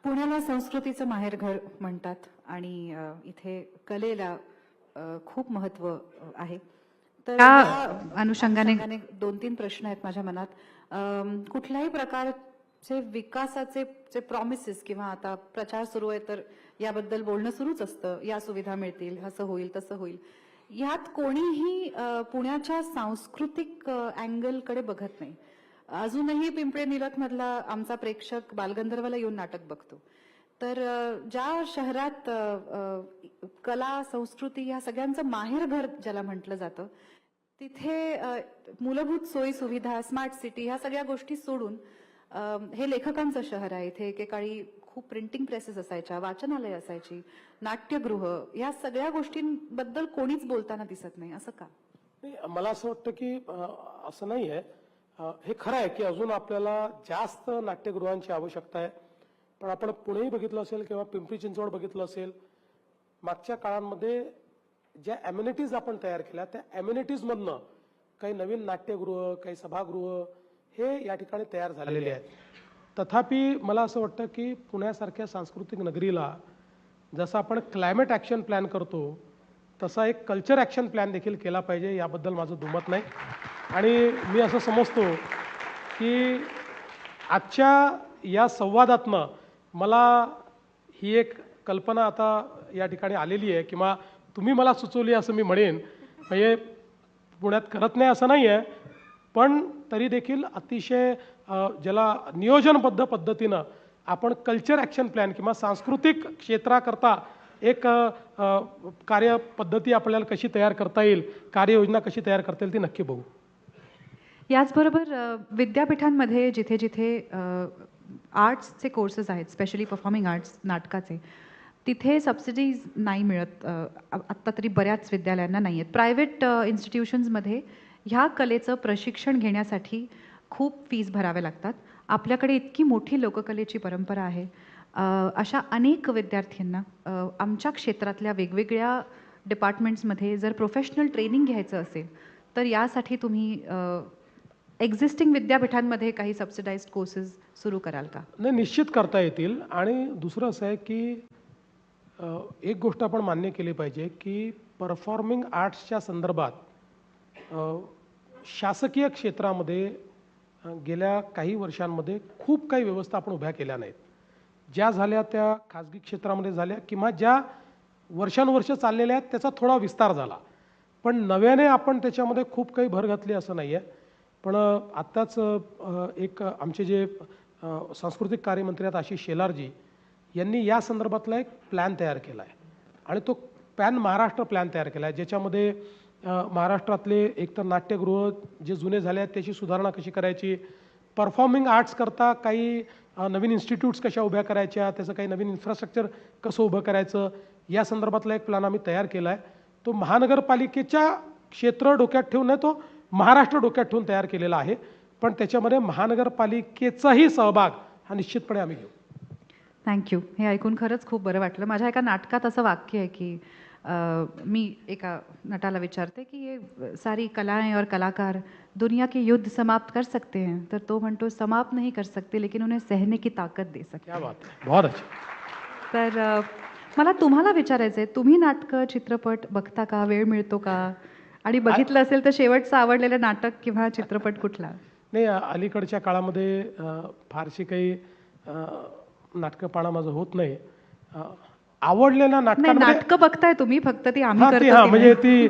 पुण्याला संस्कृतीचं माहेरघर म्हणतात आणि इथे कलेला खूप महत्व आहे. तर त्या अनुषंगाने 2-3 प्रश्न आहेत माझ्या मनात. कुठल्याही प्रकारचे विकासाचे जे प्रॉमिसेस किंवा आता प्रचार सुरू आहे तर याबद्दल बोलणं सुरूच असतं, या सुविधा मिळतील, असं होईल तसं होईल. यात कोणीही पुण्याच्या सांस्कृतिक अँगलकडे बघत नाही. अजूनही पिंपळे निलख मधला आमचा प्रेक्षक बालगंधर्वला येऊन नाटक बघतो. तर ज्या शहरात कला संस्कृती या सगळ्यांचं माहेरघर ज्याला म्हटलं जातं तिथे मूलभूत सोयी सुविधा, स्मार्ट सिटी ह्या सगळ्या गोष्टी सोडून हे लेखकांचं शहर आहे. इथे एकेकाळी खूप प्रिंटिंग प्रेसेस असायच्या, वाचनालय असायची, नाट्यगृह, या सगळ्या गोष्टींबद्दल कोणीच बोलताना दिसत नाही, असं का? नाही, मला असं वाटतं की असं नाही आहे. हे खरं आहे की अजून आपल्याला जास्त नाट्यगृहांची आवश्यकता आहे. पण आपण पुणेही बघितलं असेल किंवा पिंपरी चिंचवड बघितलं असेल, मागच्या काळांमध्ये ज्या ॲम्युनिटीज आपण तयार केल्या त्या ॲम्युनिटीजमधनं काही नवीन नाट्यगृह, काही सभागृह हे या ठिकाणी तयार झालेले आहेत. तथापि मला असं वाटतं की पुण्यासारख्या सांस्कृतिक नगरीला जसं आपण क्लायमेट ॲक्शन प्लॅन करतो तसा एक कल्चर ॲक्शन प्लॅन देखील केला पाहिजे, याबद्दल माझं दुमत नाही. आणि मी असं समजतो की आजच्या या संवादातनं मला ही एक कल्पना आता या ठिकाणी आलेली आहे किंवा तुम्ही मला सुचवली असं मी म्हणेन. म्हणजे पुण्यात करत नाही असं नाही आहे, पण तरी देखील अतिशय ज्याला नियोजनबद्ध पद्धतीनं आपण कल्चर ॲक्शन प्लॅन किंवा सांस्कृतिक क्षेत्राकरता एक कार्यपद्धती आपल्याला कशी तयार करता येईल, कार्ययोजना कशी तयार करता येईल ती नक्की बघू. याचबरोबर विद्यापीठांमध्ये जिथे जिथे आर्ट्सचे कोर्सेस आहेत, स्पेशली परफॉर्मिंग आर्ट्स नाटकाचे, तिथे सबसिडीज नाही मिळत. आत्ता तरी बऱ्याच विद्यालयांना नाही आहेत. प्रायव्हेट इन्स्टिट्यूशन्समध्ये ह्या कलेचं प्रशिक्षण घेण्यासाठी खूप फीज भराव्या लागतात. आपल्याकडे इतकी मोठी लोककलेची परंपरा आहे. अशा अनेक विद्यार्थ्यांना आमच्या क्षेत्रातल्या वेगवेगळ्या डिपार्टमेंट्समध्ये जर प्रोफेशनल ट्रेनिंग घ्यायचं असेल तर यासाठी तुम्ही एक्झिस्टिंग विद्यापीठांमध्ये काही सबसिडाइज्ड कोर्सेस सुरू कराल का? नाही, निश्चित करता येतील. आणि दुसरं असं आहे की एक गोष्ट आपण मान्य केली पाहिजे की परफॉर्मिंग आर्ट्सच्या संदर्भात शासकीय क्षेत्रामध्ये गेल्या काही वर्षांमध्ये खूप काही व्यवस्था आपण उभ्या केल्या नाहीत. ज्या झाल्या त्या खाजगी क्षेत्रामध्ये झाल्या किंवा ज्या वर्षानुवर्ष चाललेल्या आहेत त्याचा थोडा विस्तार झाला. पण नव्याने आपण त्याच्यामध्ये खूप काही भर घातली असं नाही आहे. पण आत्ताच एक आमचे जे सांस्कृतिक कार्यमंत्री आहेत आशिष शेलारजी यांनी या संदर्भातला एक प्लॅन तयार केला आहे. आणि तो पॅन महाराष्ट्र प्लॅन तयार केला आहे, ज्याच्यामध्ये महाराष्ट्रातले एकतर नाट्यगृह जे जुने झाले आहेत त्याची सुधारणा कशी करायची, परफॉर्मिंग आर्ट्स करता काही नवीन इन्स्टिट्यूट्स कशा उभ्या करायच्या, त्याचं काही नवीन इन्फ्रास्ट्रक्चर कसं उभं करायचं, या संदर्भातला एक प्लॅन आम्ही तयार केला आहे. तो महानगरपालिकेच्या क्षेत्र डोक्यात ठेवून नाही, तो महाराष्ट्र डोक्यात ठेवून तयार केलेला आहे. पण त्याच्यामध्ये महानगरपालिकेचाही सहभाग हा निश्चितपणे आम्ही घेऊ. थँक्यू. हे ऐकून खरंच खूप बरं वाटलं. माझ्या एका नाटकात असं वाक्य आहे की मी एका नटाला विचारते की ये सारी कलाएं और कलाकार दुनिया के युद्ध समाप्त कर सकते हैं, तर तो म्हणतो समाप्त नहीं कर सकते लेकिन उन्हें सहने की ताकत दे सकते. क्या बात आहे, बहुत अच्छा. तर मला तुम्हाला विचारायचं आहे, तुम्ही नाटकं चित्रपट बघता का? वेळ मिळतो का? आणि बघितलं असेल तर शेवटचं आवडलेलं नाटक किंवा चित्रपट कुठला? नाही, अलीकडच्या काळामध्ये फारशी काही नाटकं पाहणं माझं होत नाही. आवडलेल्या नाटकांमध्ये नाटकं बघताय तुम्ही, फक्त ती आम्ही करतो की म्हणजे ती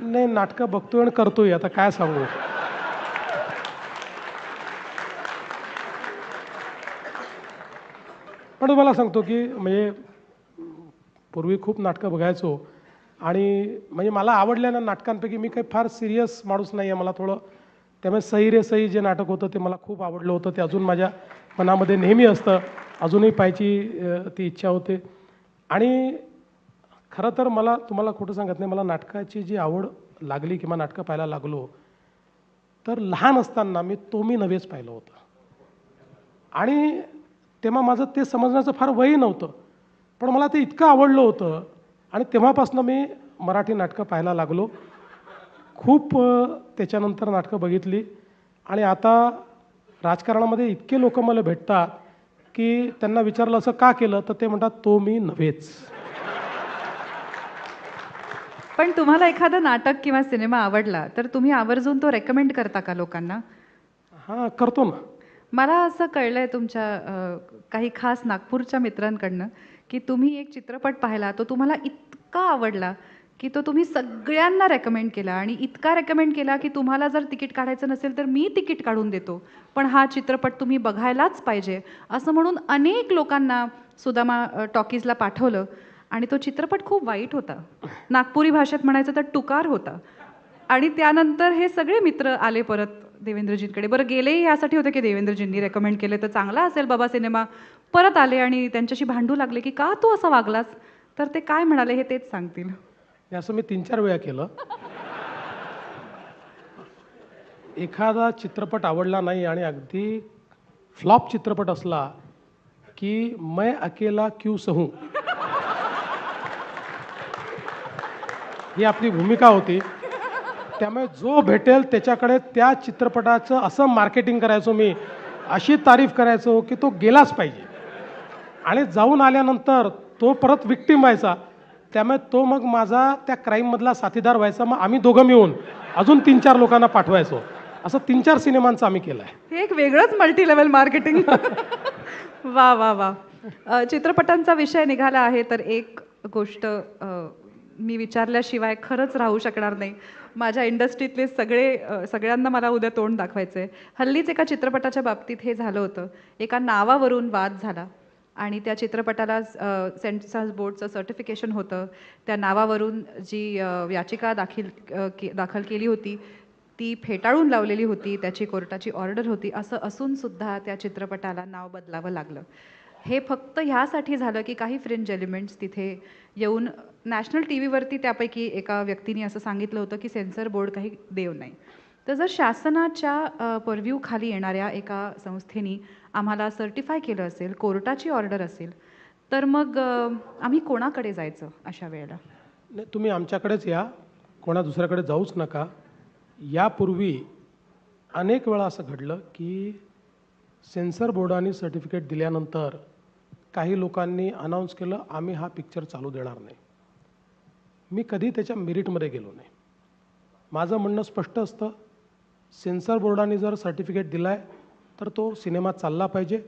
नाही, नाटकं बघतोय आणि करतोय, आता काय सांगू. पण मला सांगतो की म्हणजे पूर्वी खूप नाटकं बघायचो आणि म्हणजे मला आवडलेल्या नाटकांपैकी मी काही फार सिरियस माणूस नाही आहे. मला थोडं त्यामुळे सही रे सही जे नाटक होतं ते मला खूप आवडलं होतं. ते अजून माझ्या मनामध्ये नेहमी असतं, अजूनही पाहायची ती इच्छा होते. आणि खरं तर मला तुम्हाला खोटं सांगत नाही, मला नाटकाची जी आवड लागली किंवा नाटकं पाहायला लागलो तर लहान असताना मी नव्हेच पाहिलं होतं. आणि तेव्हा माझं ते समजण्याचं फार वयही नव्हतं, पण मला ते इतकं आवडलं होतं आणि तेव्हापासून मी मराठी नाटकं पाहायला लागलो. खूप त्याच्यानंतर नाटकं बघितली आणि आता राजकारणामध्ये इतके लोक मला भेटतात की त्यांना विचारलं असं का केलं तर ते म्हणतात तो मी नव्हेच. पण तुम्हाला एखादं नाटक किंवा सिनेमा आवडला तर तुम्ही आवर्जून तो रेकमेंड करता का लोकांना? हां, करतो ना. मला असं कळलंय तुमच्या काही खास नागपूरच्या मित्रांकडनं की तुम्ही एक चित्रपट पाहिला, तो तुम्हाला इतका आवडला की तो तुम्ही सगळ्यांना रेकमेंड केला आणि इतका रेकमेंड केला की तुम्हाला जर तिकीट काढायचं नसेल तर मी तिकीट काढून देतो, पण हा चित्रपट तुम्ही बघायलाच पाहिजे असं म्हणून अनेक लोकांना सुदामा टॉकीजला पाठवलं. आणि तो चित्रपट खूप वाईट होता, नागपुरी भाषेत म्हणायचं तर टुकार होता. आणि त्यानंतर हे सगळे मित्र आले परत देवेंद्रजींकडे. बरं, गेलेही यासाठी होते की देवेंद्रजींनी रेकमेंड केले तर चांगला असेल बाबा सिनेमा, परत आले आणि त्यांच्याशी भांडू लागले की का तू असा वागलास, तर ते काय म्हणाले हे तेच सांगतील. हे असं मी 3-4 वेळा केलं. एखादा चित्रपट आवडला नाही आणि अगदी फ्लॉप चित्रपट असला की मैं अकेला क्यों सहूं ही आपली भूमिका होती. त्यामुळे जो भेटेल त्याच्याकडे त्या चित्रपटाचं असं मार्केटिंग करायचो मी, अशी तारीफ करायचो की तो गेलाच पाहिजे. आणि जाऊन आल्यानंतर तो परत विक्टीम व्हायचा. त्यामुळे तो मग माझा त्या क्राईममधला साथीदार व्हायचा. मग आम्ही दोघं मिळून अजून 3-4 लोकांना पाठवायचो. असं 3-4 सिनेमांचं आम्ही केलं आहे. हे एक वेगळंच मल्टी लेवल मार्केटिंग. वा वा वा. चित्रपटांचा विषय निघाला आहे तर एक गोष्ट मी विचारल्याशिवाय खरंच राहू शकणार नाही. माझ्या इंडस्ट्रीतले सगळ्यांना मला उद्या तोंड दाखवायचं आहे. हल्लीच एका चित्रपटाच्या बाबतीत हे झालं होतं. एका नावावरून वाद झाला आणि त्या चित्रपटाला सेन्सॉर बोर्डचं सर्टिफिकेशन होतं. त्या नावावरून जी याचिका दाखल केली होती ती फेटाळून लावलेली होती. त्याची कोर्टाची ऑर्डर होती. असं असून सुद्धा त्या चित्रपटाला नाव बदलावं लागलं. हे फक्त ह्यासाठी झालं की काही फ्रिंज एलिमेंट्स तिथे येऊन नॅशनल टी व्हीवरती त्यापैकी एका व्यक्तीने असं सांगितलं होतं की सेन्सर बोर्ड काही देव नाही. तर जर शासनाच्या परव्ह्यूखाली येणाऱ्या एका संस्थेनी आम्हाला सर्टिफाय केलं असेल, कोर्टाची ऑर्डर असेल, तर मग आम्ही कोणाकडे जायचं अशा वेळेला? नाही, तुम्ही आमच्याकडेच या, कोणा दुसऱ्याकडे जाऊच नका. यापूर्वी अनेक वेळा असं घडलं की सेन्सर बोर्डाने सर्टिफिकेट दिल्यानंतर काही लोकांनी अनाऊन्स केलं आम्ही हा पिक्चर चालू देणार नाही. मी कधी त्याच्या मेरिटमध्ये गेलो नाही. माझं म्हणणं स्पष्ट असतं, सेन्सर बोर्डाने जर सर्टिफिकेट दिलं आहे तर तो सिनेमा चालला पाहिजे.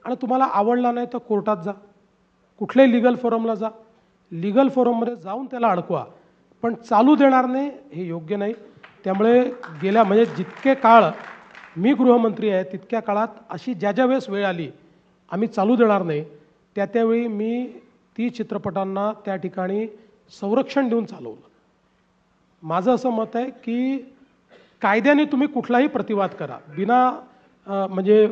आणि तुम्हाला आवडला नाही तर कोर्टात जा, कुठल्याही लिगल फोरमला जा, लिगल फोरममध्ये जाऊन त्याला अडकवा, पण चालू देणार नाही हे योग्य नाही. त्यामुळे गेल्या म्हणजे जितके काळ मी गृहमंत्री आहे तितक्या काळात अशी ज्या वेळेस वेळ आली आम्ही चालू देणार नाही, त्यावेळी मी ती चित्रपटांना त्या ठिकाणी संरक्षण देऊन चालवलं. माझं असं मत आहे की कायद्याने तुम्ही कुठलाही प्रतिवाद करा, म्हणजे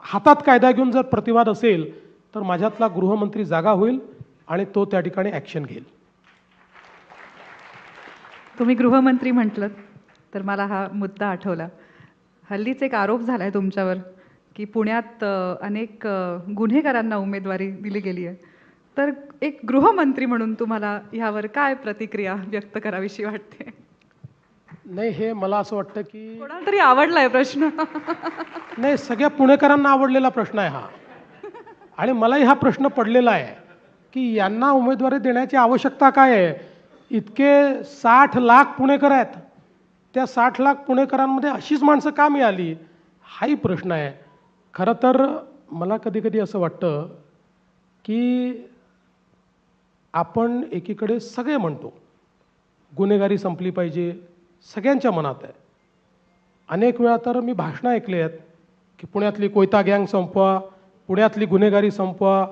हातात कायदा घेऊन जर प्रतिवाद असेल तर माझ्यातला गृहमंत्री जागा होईल आणि तो त्या ठिकाणी ॲक्शन घेईल. तुम्ही गृहमंत्री म्हटलं तर मला हा मुद्दा आठवला. हल्लीच एक आरोप झाला आहे तुमच्यावर की पुण्यात अनेक गुन्हेगारांना उमेदवारी दिली गेली आहे. तर एक गृहमंत्री म्हणून तुम्हाला ह्यावर काय प्रतिक्रिया व्यक्त करावीशी वाटते? नाही, हे मला असं वाटतं की कोणाला तरी आवडलाय प्रश्न. नाही, सगळ्या पुणेकरांना आवडलेला प्रश्न आहे हा. आणि मलाही हा प्रश्न पडलेला आहे की यांना उमेदवारी देण्याची आवश्यकता काय आहे. इतके 60 लाख पुणेकर आहेत, त्या 60 लाख पुणेकरांमध्ये अशीच माणसं का मिळाली हाही प्रश्न आहे. खरं तर मला कधी कधी असं वाटतं की आपण एकीकडे सगळे म्हणतो गुन्हेगारी संपली पाहिजे, सगळ्यांच्या मनात आहे. अनेक वेळा तर मी भाषणं ऐकली आहेत की पुण्यातली कोयता गँग संपवा, पुण्यातली गुन्हेगारी संपवा,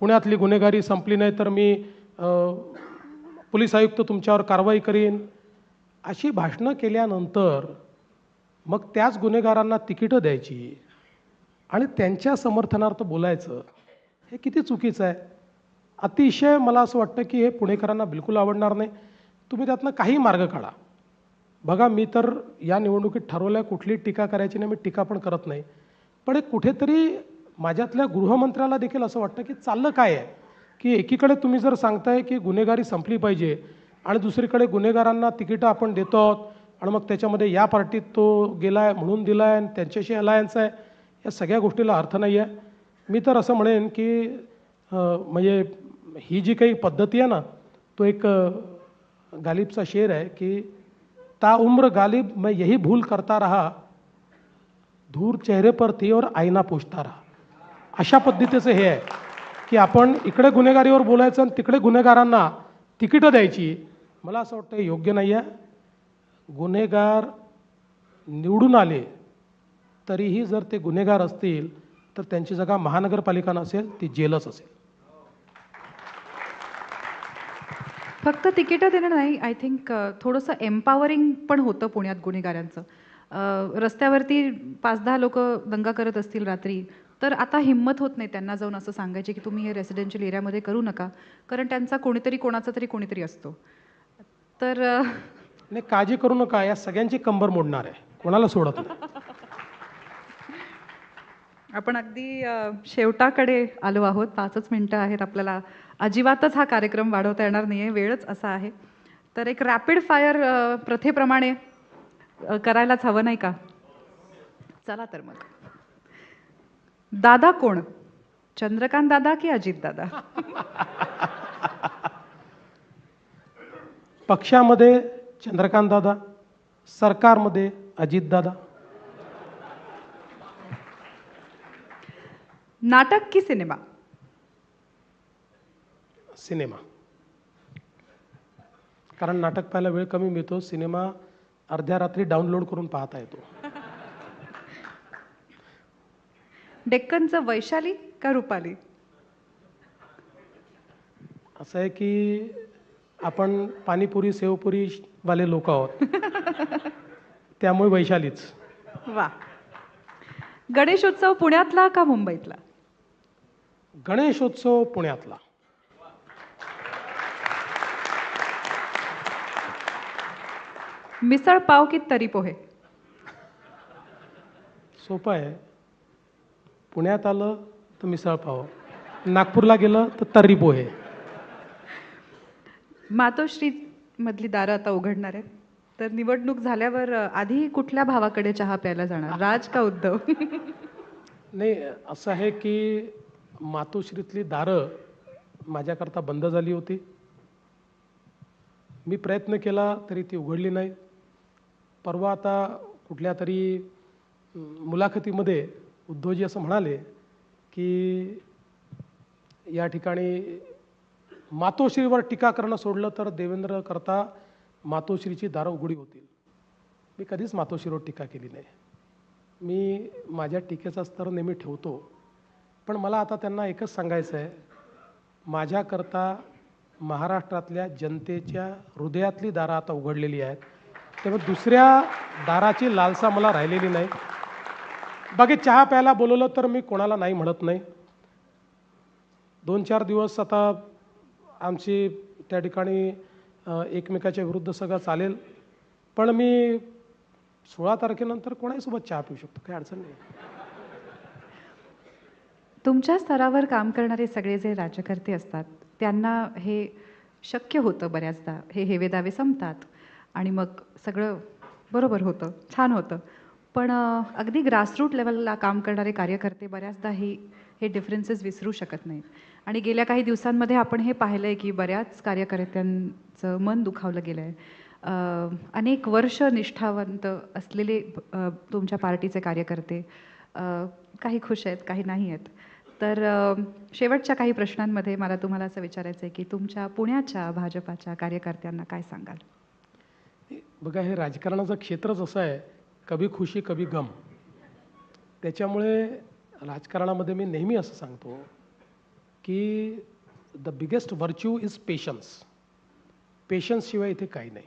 पुण्यातली गुन्हेगारी संपली नाही तर मी पोलीस आयुक्त तुमच्यावर कारवाई करीन. अशी भाषणं केल्यानंतर मग त्याच गुन्हेगारांना तिकीटं द्यायची आणि त्यांच्या समर्थनार्थ बोलायचं, हे किती चुकीचं आहे. अतिशय मला असं वाटतं की हे पुणेकरांना बिलकुल आवडणार नाही. तुम्ही त्यातनं काही मार्ग काढा. बघा, मी तर या निवडणुकीत ठरवलं आहे कुठली टीका करायची नाही, मी टीका पण करत नाही. पण एक कुठेतरी माझ्यातल्या गृहमंत्र्याला देखील असं वाटतं की चाललं काय आहे की एकीकडे तुम्ही जर सांगताय की गुन्हेगारी संपली पाहिजे आणि दुसरीकडे गुन्हेगारांना तिकीटं आपण देतो आहोत आणि मग त्याच्यामध्ये या पार्टीत तो गेला आहे म्हणून दिला आहे आणि त्यांच्याशी अलायन्स आहे, या सगळ्या गोष्टीला अर्थ नाही आहे. मी तर असं म्हणेन की म्हणजे ही जी काही पद्धती आहे ना, तो एक गालिबचा शेर आहे की ता उम्र गालिब मैं यही भूल करता रहा, धूर चेहरे पर थी और आईना पोछता रहा. अशा पद्धतीचं हे आहे की आपण इकडे गुन्हेगारीवर बोलायचं आणि तिकडे गुन्हेगारांना तिकीटं द्यायची. मला असं वाटतं योग्य नाही आहे. गुन्हेगार निवडून आले तरीही जर ते गुन्हेगार असतील तर त्यांची जागा महानगरपालिका नसेल, ती जेलच असेल. फक्त तिकीटं देणं नाही, आय थिंक थोडंसं एम्पॉवरिंग पण होतं पुण्यात गुन्हेगारांचं. रस्त्यावरती 5-10 लोक दंगा करत असतील रात्री, तर आता हिंमत होत नाही त्यांना जाऊन असं सांगायची की तुम्ही हे रेसिडेन्शियल एरियामध्ये करू नका, कारण त्यांचा कोणाचा तरी कोणीतरी असतो. तर नाही, काळजी करू नका, या सगळ्यांची कंबर मोडणार आहे, कोणाला सोडत नाही. आपण अगदी शेवटाकडे आलो आहोत. 5च मिनिटं आहेत आपल्याला. अजिबातच हा कार्यक्रम वाढवता येणार नाही आहे, वेळच असा आहे. तर एक रॅपिड फायर प्रथेप्रमाणे करायलाच हवं नाही का? चला तर मग. दादा कोण? चंद्रकांत दादा की अजित दादा? पक्षामध्ये चंद्रकांत दादा, सरकारमध्ये अजित दादा. नाटक की सिनेमा? सिनेमा. कारण नाटक पाहायला वेळ कमी मिळतो, सिनेमा अर्ध्या रात्री डाउनलोड करून पाहता येतो. डेक्कनचं वैशाली का रुपाली? असं आहे की आपण पाणीपुरी सेवपुरी वाले लोक आहोत, त्यामुळे वैशालीच. वा. गणेशोत्सव पुण्यातला का मुंबईतला? गणेशोत्सव पुण्यातला. मिसळ पाव की तरी पोहे? सोपं आहे. पुण्यात आलं तर मिसळ पाव, नागपूरला गेलं तर तर्री पोहे. मातोश्री मधली दारं आता उघडणार आहेत, तर निवडणूक झाल्यावर आधी कुठल्या भावाकडे चहा प्यायला जाणार, राज का उद्धव? नाही, असं आहे की मातोश्रीतली दारं माझ्याकरता बंद झाली होती. मी प्रयत्न केला तरी ती उघडली नाही. परवा आता कुठल्या तरी मुलाखतीमध्ये उद्धवजी असं म्हणाले की या ठिकाणी मातोश्रीवर टीका करणं सोडलं तर देवेंद्र करता मातोश्रीची दारं उघडी होतील. मी कधीच मातोश्रीवर टीका केली नाही. मी माझ्या टीकेचा स्तर नेहमी ठेवतो. पण मला आता त्यांना एकच सांगायचं आहे, माझ्याकरता महाराष्ट्रातल्या जनतेच्या हृदयातली दारं आता उघडलेली आहेत, त्यामुळे दुसऱ्या दाराची लालसा मला राहिलेली नाही. बाकी चहा प्यायला बोलवलं तर मी कोणाला नाही म्हणत नाही. 2-4 दिवस आता आमची त्या ठिकाणी एकमेकाच्या विरुद्ध सगळं चालेल, पण मी 16 तारखेनंतर कोणाहीसोबत चहा पिऊ शकतो, काही अडचण नाही. तुमच्या स्तरावर काम करणारे सगळे जे राज्यकर्ते असतात त्यांना हे शक्य होतं बऱ्याचदा, हे हेवेदावे संपतात आणि मग सगळं बरोबर होतं, छान होतं. पण अगदी ग्रासरूट लेवलला काम करणारे कार्यकर्ते बऱ्याचदा हे डिफरन्सेस विसरू शकत नाहीत. आणि गेल्या काही दिवसांमध्ये आपण हे पाहिलं आहे की बऱ्याच कार्यकर्त्यांचं मन दुखावलं गेलं आहे. अनेक वर्ष निष्ठावंत असलेले तुमच्या पार्टीचे कार्यकर्ते काही खुश आहेत, काही नाही आहेत. तर शेवटच्या काही प्रश्नांमध्ये मला तुम्हाला असं विचारायचं आहे की तुमच्या पुण्याच्या भाजपाच्या कार्यकर्त्यांना काय सांगाल? बघा, हे राजकारणाचं क्षेत्रच असं आहे, कभी खुशी कभी गम. त्याच्यामुळे राजकारणामध्ये मी नेहमी असं सांगतो की the biggest virtue is patience. पेशन्सशिवाय इथे काही नाही.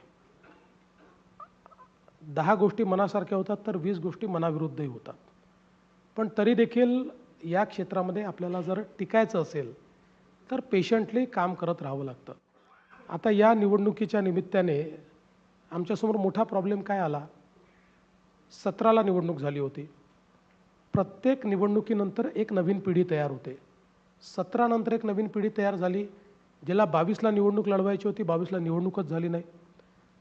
10 गोष्टी मनासारख्या होतात तर 20 गोष्टी मनाविरुद्धही होतात. पण तरी देखील या क्षेत्रामध्ये आपल्याला जर टिकायचं असेल तर पेशंटली काम करत राहावं लागतं. आता या निवडणुकीच्या निमित्ताने आमच्यासमोर मोठा प्रॉब्लेम काय आला, 17ला निवडणूक झाली होती. प्रत्येक निवडणुकीनंतर एक नवीन पिढी तयार होते. 17 नंतर एक नवीन पिढी तयार झाली, ज्याला 22ला निवडणूक लढवायची होती, 22ला निवडणूकच झाली नाही.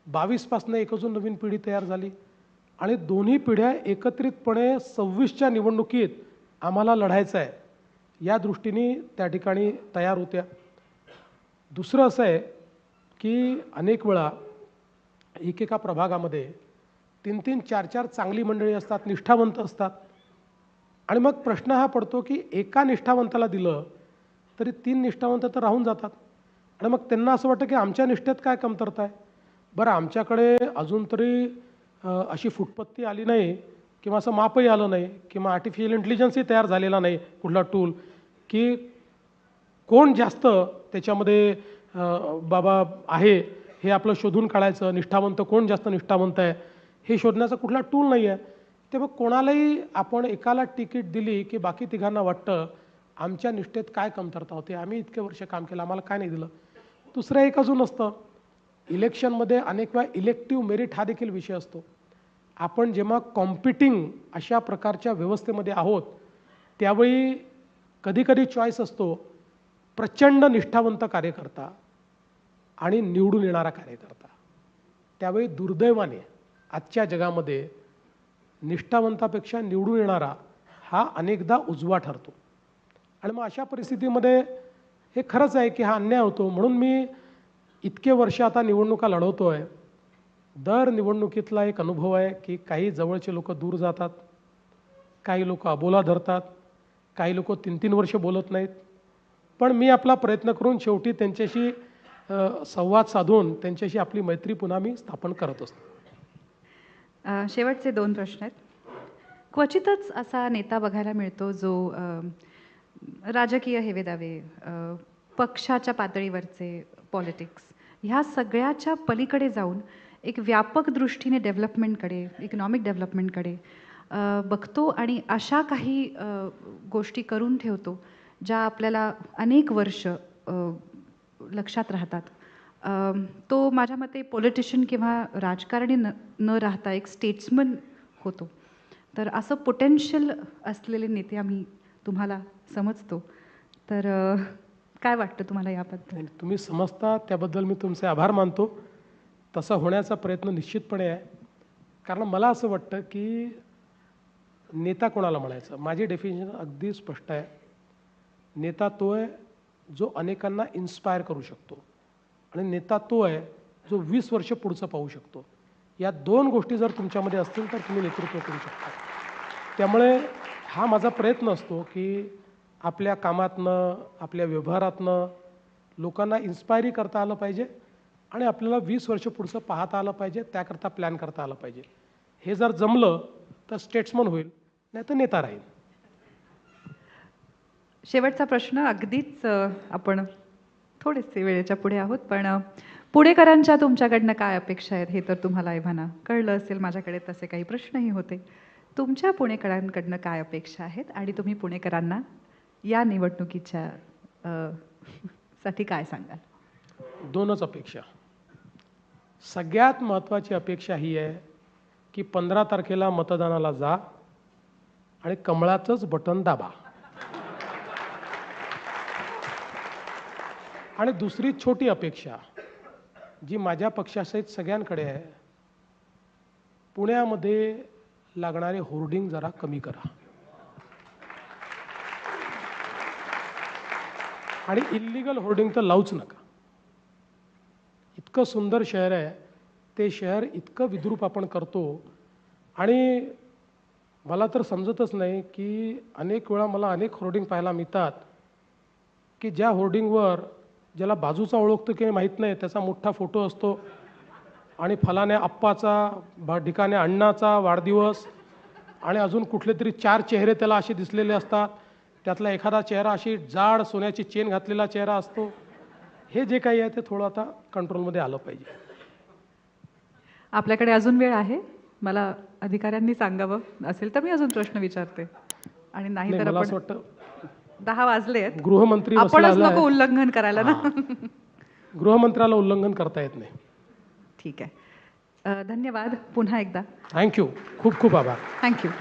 22पासून एक अजून नवीन पिढी तयार झाली आणि दोन्ही पिढ्या एकत्रितपणे 26च्या निवडणुकीत आम्हाला लढायचं आहे या दृष्टीने त्या ठिकाणी तयार होत्या. दुसरं असं आहे की अनेक वेळा एकेका प्रभागामध्ये 3-3, 4-4 चांगली मंडळी असतात, निष्ठावंत असतात. आणि मग प्रश्न हा पडतो की एका निष्ठावंताला दिलं तरी 3 निष्ठावंत तर राहून जातात आणि मग त्यांना असं वाटतं की आमच्या निष्ठेत काय कमतरता आहे. बरं, आमच्याकडे अजून तरी अशी फुटपत्ती आली नाही किंवा असं मापही आलं नाही किंवा आर्टिफिशियल इंटेलिजन्सही तयार झालेला नाही कुठला टूल की कोण जास्त त्याच्यामध्ये बाबा आहे हे आपलं शोधून काढायचं, निष्ठावंत कोण जास्त निष्ठावंत आहे हे शोधण्याचा कुठला टूल नाही आहे. तेव्हा कोणालाही आपण एकाला तिकीट दिली की बाकी तिघांना वाटतं आमच्या निष्ठेत काय कमतरता होती, आम्ही इतके वर्ष काम केलं, आम्हाला काय नाही दिलं. दुसरं एक अजून असतं, इलेक्शनमध्ये अनेक वेळा इलेक्टिव्ह मेरिट हा देखील विषय असतो. आपण जेव्हा कॉम्पिटिंग अशा प्रकारच्या व्यवस्थेमध्ये आहोत त्यावेळी कधीकधी चॉईस असतो प्रचंड निष्ठावंत कार्यकर्ता आणि निवडून येणारा कार्यकर्ता. त्यावेळी दुर्दैवाने आजच्या जगामध्ये निष्ठावंतापेक्षा निवडून येणारा हा अनेकदा उजवा ठरतो. आणि मग अशा परिस्थितीमध्ये हे खरंच आहे की हा अन्याय होतो. म्हणून मी इतके वर्ष आता निवडणुका लढवतो आहे. दर निवडणुकीतला एक अनुभव आहे की काही जवळचे लोक दूर जातात, काही लोक अबोला धरतात, काही लोक 3-3 वर्ष बोलत नाहीत. पण मी आपला प्रयत्न करून शेवटी त्यांच्याशी संवाद साधून त्यांच्याशी आपली मैत्री पुन्हा मी स्थापन करत असतो. शेवटचे 2 प्रश्न आहेत. क्वचितच असा नेता बघायला मिळतो जो राजकीय हेवेदावे, पक्षाच्या पातळीवरचे पॉलिटिक्स ह्या सगळ्याच्या पलीकडे जाऊन एक व्यापक दृष्टीने डेव्हलपमेंटकडे, इकॉनॉमिक डेव्हलपमेंटकडे बघतो आणि अशा काही गोष्टी करून ठेवतो ज्या आपल्याला अनेक वर्ष लक्षात राहतात. तो माझ्या मते पॉलिटिशियन किंवा राजकारणी न राहता एक स्टेट्समन होतो. तर असं पोटेन्शियल असलेले नेते आम्ही तुम्हाला समजतो. तर काय वाटतं तुम्हाला याबद्दल? तुम्ही समजता त्याबद्दल मी तुमचे आभार मानतो. तसा होण्याचा प्रयत्न निश्चितपणे आहे. कारण मला असं वाटतं की नेता कोणाला म्हणायचं, माझी डेफिनेशन अगदी स्पष्ट आहे. नेता तो आहे जो अनेकांना इन्स्पायर करू शकतो आणि नेता तो आहे जो 20 वर्ष पुढचं पाहू शकतो. या 2 गोष्टी जर तुमच्यामध्ये असतील तर तुम्ही नेतृत्व करू शकता. त्यामुळे हा माझा प्रयत्न असतो की आपल्या कामातनं, आपल्या व्यवहारातनं लोकांना इन्स्पायरी करता आलं पाहिजे आणि आपल्याला 20 वर्ष पुढचं पाहता आलं पाहिजे, त्याकरता प्लॅन करता आलं पाहिजे. हे जर जमलं तर स्टेट्समन होईल, नाही तर नेता राहील. शेवटचा प्रश्न अगदीच आपण थोडेसे वेळेच्या पुढे आहोत, पण पुणेकरांच्या तुमच्याकडनं काय अपेक्षा आहेत हे तर तुम्हाला एव्हाना कळलं असेल. माझ्याकडे तसे काही प्रश्नही होते. तुमच्या पुणेकरांकडनं काय अपेक्षा आहेत आणि तुम्ही पुणेकरांना या निवडणुकीच्या साठी काय सांगाल? 2च अपेक्षा. सगळ्यात महत्त्वाची अपेक्षा ही आहे की 15 तारखेला मतदानाला जा आणि कमळाचंच बटन दाबा. आणि दुसरी छोटी अपेक्षा जी माझ्या पक्षासहित सगळ्यांकडे आहे, पुण्यामध्ये लागणारे होर्डिंग जरा कमी करा आणि इल्लीगल होर्डिंग तर लावूच नका. इतकं सुंदर शहर आहे, ते शहर इतकं विद्रूप आपण करतो आणि मला तर समजतच नाही की अनेक वेळा मला अनेक होर्डिंग पाहायला मिळतात की ज्या होर्डिंगवर ज्याला बाजूचा ओळखतो की माहीत नाही त्याचा मोठा फोटो असतो आणि फलाने आप्पाचा, ढिकाने अण्णाचा वाढदिवस आणि अजून कुठले तरी 4 चेहरे त्याला असे दिसलेले असतात. त्यातला एखादा चेहरा अशी जाड सोन्याची चेन घातलेला चेहरा असतो. हे जे काही आहे ते थोडं आता कंट्रोलमध्ये आलं पाहिजे. आपल्याकडे अजून वेळ आहे. मला अधिकाऱ्यांनी सांगावं असेल तर मी अजून प्रश्न विचारते आणि नाही तर मला असं आपण वाटतं 10 वाजले आहेत. गृहमंत्री आपणच बसला नको उल्लंघन करायला ना. गृहमंत्र्याला उल्लंघन करता येत नाही. ठीक आहे. धन्यवाद पुन्हा एकदा. थँक्यू. खूप खूप आभार. थँक्यू.